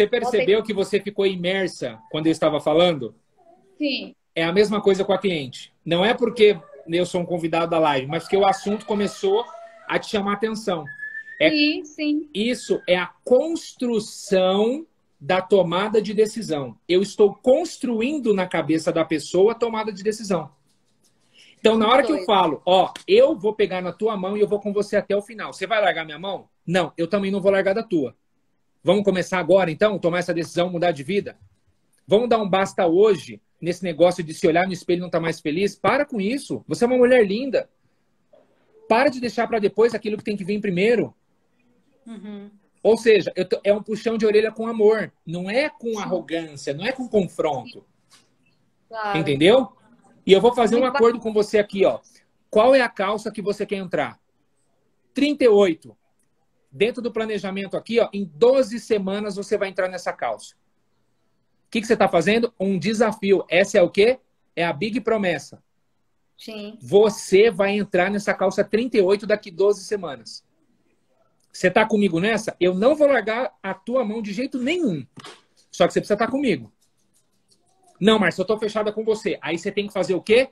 percebeu que você ficou imersa quando eu estava falando? Sim. É a mesma coisa com a cliente. Não é porque eu sou um convidado da live, mas porque o assunto começou a te chamar a atenção. Sim, sim. Isso é a construção da tomada de decisão. Eu estou construindo na cabeça da pessoa a tomada de decisão. Então, na hora que eu falo, eu vou pegar na tua mão e eu vou com você até o final. Você vai largar minha mão? Não, eu também não vou largar da tua. Vamos começar agora, então? Tomar essa decisão, mudar de vida? Vamos dar um basta hoje nesse negócio de se olhar no espelho e não estar mais feliz? Para com isso. Você é uma mulher linda. Para de deixar para depois aquilo que tem que vir primeiro. Uhum. Ou seja, é um puxão de orelha com amor. Não é com arrogância, não é com confronto. Claro. Entendeu? E eu vou fazer um Muito acordo com você aqui, ó. Qual é a calça que você quer entrar? 38. Dentro do planejamento aqui, ó, em 12 semanas você vai entrar nessa calça. O que você está fazendo? Um desafio. Essa é o quê? É a big promessa. Sim. Você vai entrar nessa calça 38 daqui 12 semanas. Você está comigo nessa? Eu não vou largar a tua mão de jeito nenhum. Só que você precisa estar comigo. Não, Márcio, eu estou fechada com você. Aí você tem que fazer o quê?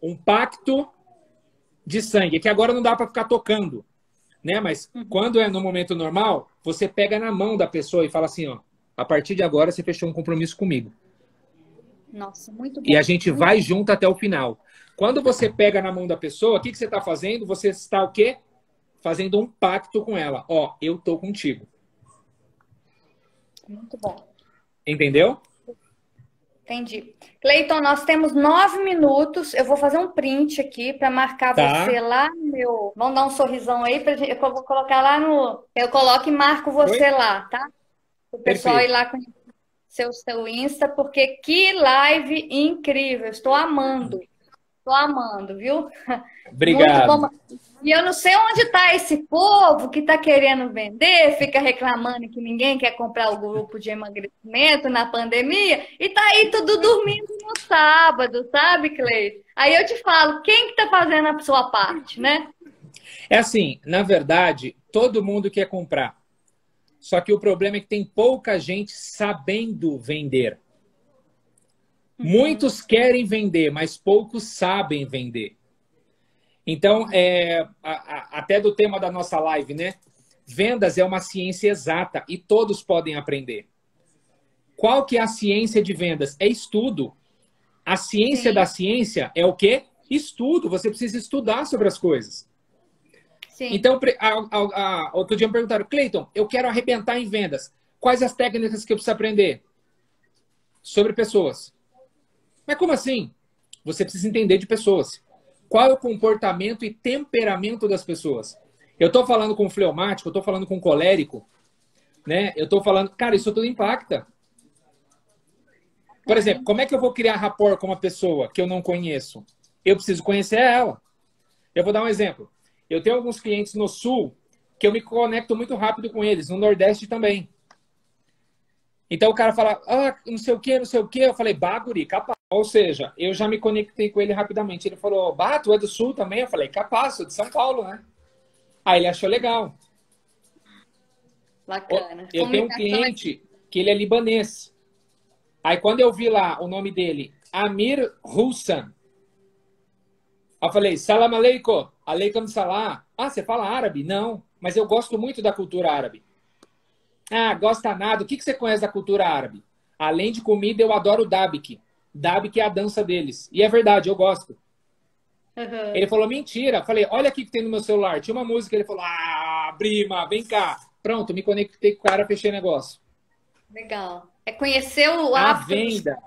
Um pacto de sangue. Que agora não dá para ficar tocando. Né? Mas quando é no momento normal, você pega na mão da pessoa e fala assim, ó, a partir de agora você fechou um compromisso comigo. Nossa, muito bom. E a gente vai junto até o final. Quando você pega na mão da pessoa, o que você está fazendo? Você está o quê? Fazendo um pacto com ela. Ó, eu tô contigo. Muito bom. Entendeu? Entendi. Cleiton, nós temos 9 minutos. Eu vou fazer um print aqui para marcar você lá no meu. Vamos dar um sorrisão aí pra gente. Eu vou colocar lá no. Eu coloco e marco você lá, tá? O pessoal ir lá conhecer seu Insta, porque que live incrível. Estou amando. Estou amando, viu? Obrigado. Muito bom. E eu não sei onde está esse povo que está querendo vender, fica reclamando que ninguém quer comprar o grupo de emagrecimento na pandemia, e tá aí tudo dormindo no sábado, sabe, Cleiton? Aí eu te falo, quem que tá fazendo a sua parte, né? É assim, na verdade, todo mundo quer comprar. Só que o problema é que tem pouca gente sabendo vender. Muitos querem vender, mas poucos sabem vender. Então, até do tema da nossa live, né? Vendas é uma ciência exata e todos podem aprender. Qual que é a ciência de vendas? É estudo. A ciência da ciência é o quê? Estudo. Você precisa estudar sobre as coisas. Sim. Então, outro dia me perguntaram, Cleiton, eu quero arrebentar em vendas. Quais as técnicas que eu preciso aprender? Sobre pessoas. Mas como assim? Você precisa entender de pessoas. Qual é o comportamento e temperamento das pessoas? Eu estou falando com fleumático, eu estou falando com colérico, né? Eu estou falando... Cara, isso tudo impacta. Por exemplo, como é que eu vou criar rapport com uma pessoa que eu não conheço? Eu preciso conhecer ela. Eu vou dar um exemplo. Eu tenho alguns clientes no Sul que eu me conecto muito rápido com eles, no Nordeste também. Então o cara fala, não sei o quê, não sei o quê. Eu falei, guri, capaz. Ou seja, eu já me conectei com ele rapidamente. Ele falou, tu é do Sul também? Eu falei, capaz, sou de São Paulo, né? Aí ele achou legal. Bacana. Eu tenho um cliente que ele é libanês. Aí quando eu vi lá o nome dele, Amir Hussan, eu falei, salam aleikum, aleikum salam. Você fala árabe? Não, mas eu gosto muito da cultura árabe. Gosta nada. O que você conhece da cultura árabe? Além de comida, eu adoro o dabik. Dabik é a dança deles. E é verdade, eu gosto. Uhum. Ele falou, mentira. Falei, olha aqui que tem no meu celular. Tinha uma música, ele falou, prima, vem cá. Pronto, me conectei com o cara, fechei negócio. Legal. É conhecer o hábito. A venda.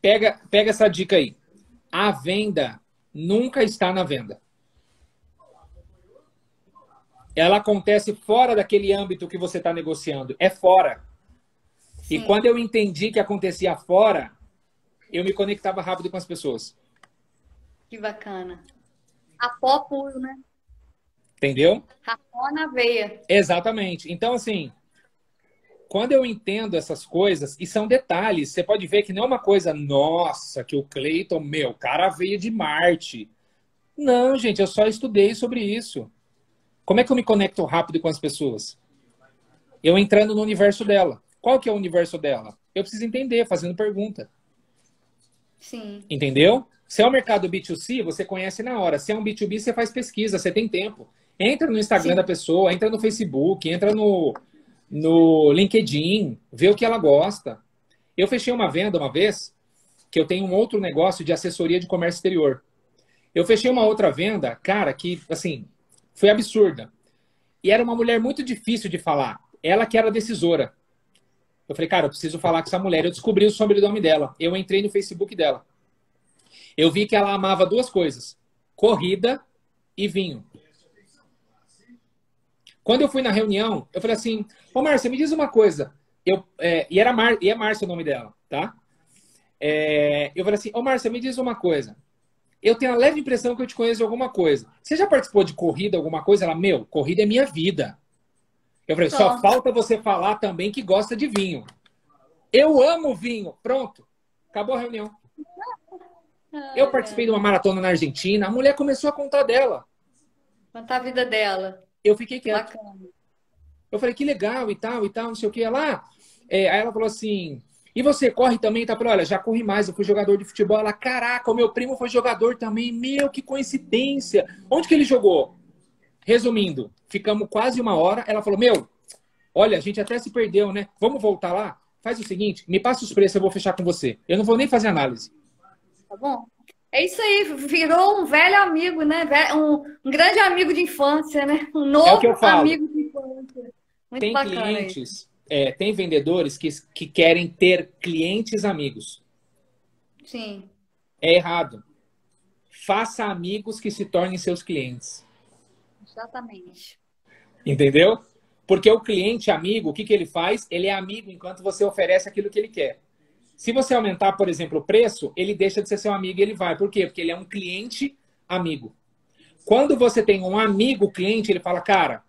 Pega essa dica aí. A venda nunca está na venda. Ela acontece fora daquele âmbito que você está negociando. É fora. Sim. E quando eu entendi que acontecia fora, eu me conectava rápido com as pessoas. Que bacana. Rapó puro, né? Entendeu? Rapó na veia. Exatamente. Então, assim, quando eu entendo essas coisas, e são detalhes, você pode ver que não é uma coisa, nossa, que o Cleiton, o cara veio de Marte. Não, gente, eu só estudei sobre isso. Como é que eu me conecto rápido com as pessoas? Eu entrando no universo dela. Qual que é o universo dela? Eu preciso entender, fazendo pergunta. Sim. Entendeu? Se é um mercado B2C, você conhece na hora. Se é um B2B, você faz pesquisa, você tem tempo. Entra no Instagram da pessoa, entra no Facebook, entra no LinkedIn, vê o que ela gosta. Eu fechei uma venda uma vez, que eu tenho um outro negócio de assessoria de comércio exterior. Eu fechei uma outra venda, cara, que, assim, foi absurda. E era uma mulher muito difícil de falar. Ela que era decisora. Eu falei, cara, eu preciso falar com essa mulher. Eu descobri o sobrenome dela. Eu entrei no Facebook dela. Eu vi que ela amava duas coisas: corrida e vinho. Quando eu fui na reunião, eu falei assim, ô Márcia, me diz uma coisa. E é Márcia o nome dela, tá? Eu falei assim, ô Márcia, me diz uma coisa. Eu tenho a leve impressão que eu te conheço de alguma coisa. Você já participou de corrida, alguma coisa? Ela, meu, corrida é minha vida. Eu falei, só falta você falar também que gosta de vinho. Eu amo vinho. Pronto. Acabou a reunião. Eu participei de uma maratona na Argentina. A mulher começou a contar dela. Contar a vida dela. Eu fiquei quieto. Bacana. Eu falei, que legal e tal, não sei o que. Aí ela falou assim, e você corre também? Tá? Eu falei, olha, já corri mais, eu fui jogador de futebol. Ela, caraca, o meu primo foi jogador também. Meu, que coincidência. Onde que ele jogou? Resumindo, ficamos quase uma hora. Ela falou, meu, olha, a gente até se perdeu, né? Vamos voltar lá? Faz o seguinte, me passa os preços, eu vou fechar com você. Eu não vou nem fazer análise. Tá bom? É isso aí, virou um velho amigo, né? Um grande amigo de infância, né? Um É o que eu novo falo. amigo de infância. Muito Tem bacana clientes, tem vendedores que querem ter clientes amigos. isso. Sim, É errado. Faça amigos que se tornem seus clientes. exatamente. Entendeu? Porque o cliente amigo, o que ele faz? Ele é amigo enquanto você oferece aquilo que ele quer. Se você aumentar, por exemplo, o preço, ele deixa de ser seu amigo e ele vai. Por quê? Porque ele é um cliente amigo. Quando você tem um amigo cliente, ele fala, cara,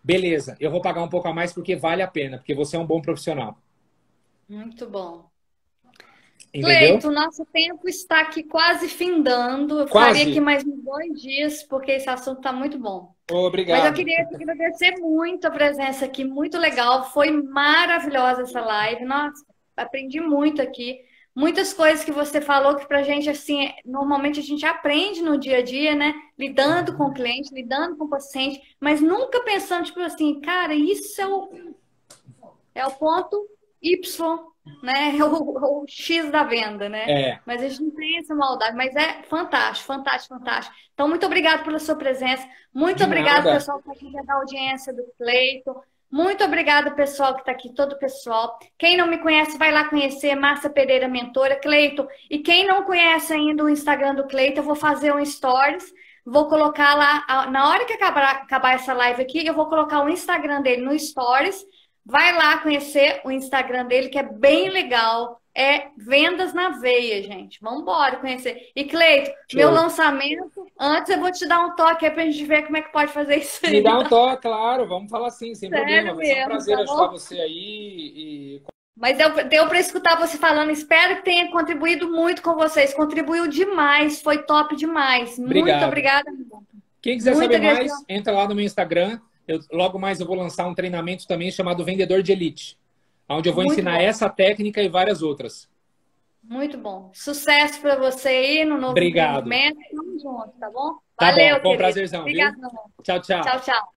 beleza, eu vou pagar um pouco a mais porque vale a pena, porque você é um bom profissional. Muito bom. Entendeu? Cleito, nosso tempo está aqui quase findando. Eu faria aqui Quase. mais uns 2 dias, porque esse assunto está muito bom. Mas eu Obrigado. queria te agradecer muito a presença aqui, muito legal. Foi maravilhosa essa live. Nossa, aprendi muito aqui. Muitas coisas que você falou que pra gente, assim, normalmente a gente aprende no dia a dia, né? Lidando com o cliente, lidando com o paciente, mas nunca pensando, tipo assim, cara, isso é o ponto Y, né? É o X da venda, né? Mas a gente não tem essa maldade, mas é fantástico, fantástico, fantástico. Então, muito obrigado pela sua presença. Muito De obrigado, nada. pessoal, que está aqui da audiência do Cleiton. Muito obrigada, pessoal, que está aqui, todo o pessoal. Quem não me conhece, vai lá conhecer Márcia Pereira, mentora, Cleiton. E quem não conhece ainda o Instagram do Cleiton, eu vou fazer um stories. Vou colocar lá, na hora que acabar essa live aqui, eu vou colocar o Instagram dele no stories. Vai lá conhecer o Instagram dele, que é bem legal. É Vendas na Veia, gente. Vamos embora conhecer. E, Cleito, meu lançamento, antes eu vou te dar um toque aí pra gente ver como é que pode fazer isso aí. Me dá um toque, claro. Vamos falar sim, sem problema. Vai ser um Mesmo, prazer tá ajudar bom? você aí. Mas deu para escutar você falando. Espero que tenha contribuído muito com vocês. Contribuiu demais. Foi top demais. Muito Obrigado. obrigada, amigo. Quem quiser Muita saber mais, gratidão. entra lá no meu Instagram. Logo mais eu vou lançar um treinamento também chamado Vendedor de Elite, onde eu vou Muito ensinar bom. essa técnica e várias outras. Muito bom. Sucesso para você aí no novo Obrigado. empreendimento. Tamo junto, tá bom? Tá Valeu, bom, foi um querido. prazerzão, viu? Obrigadão. Tchau, tchau. Tchau, tchau.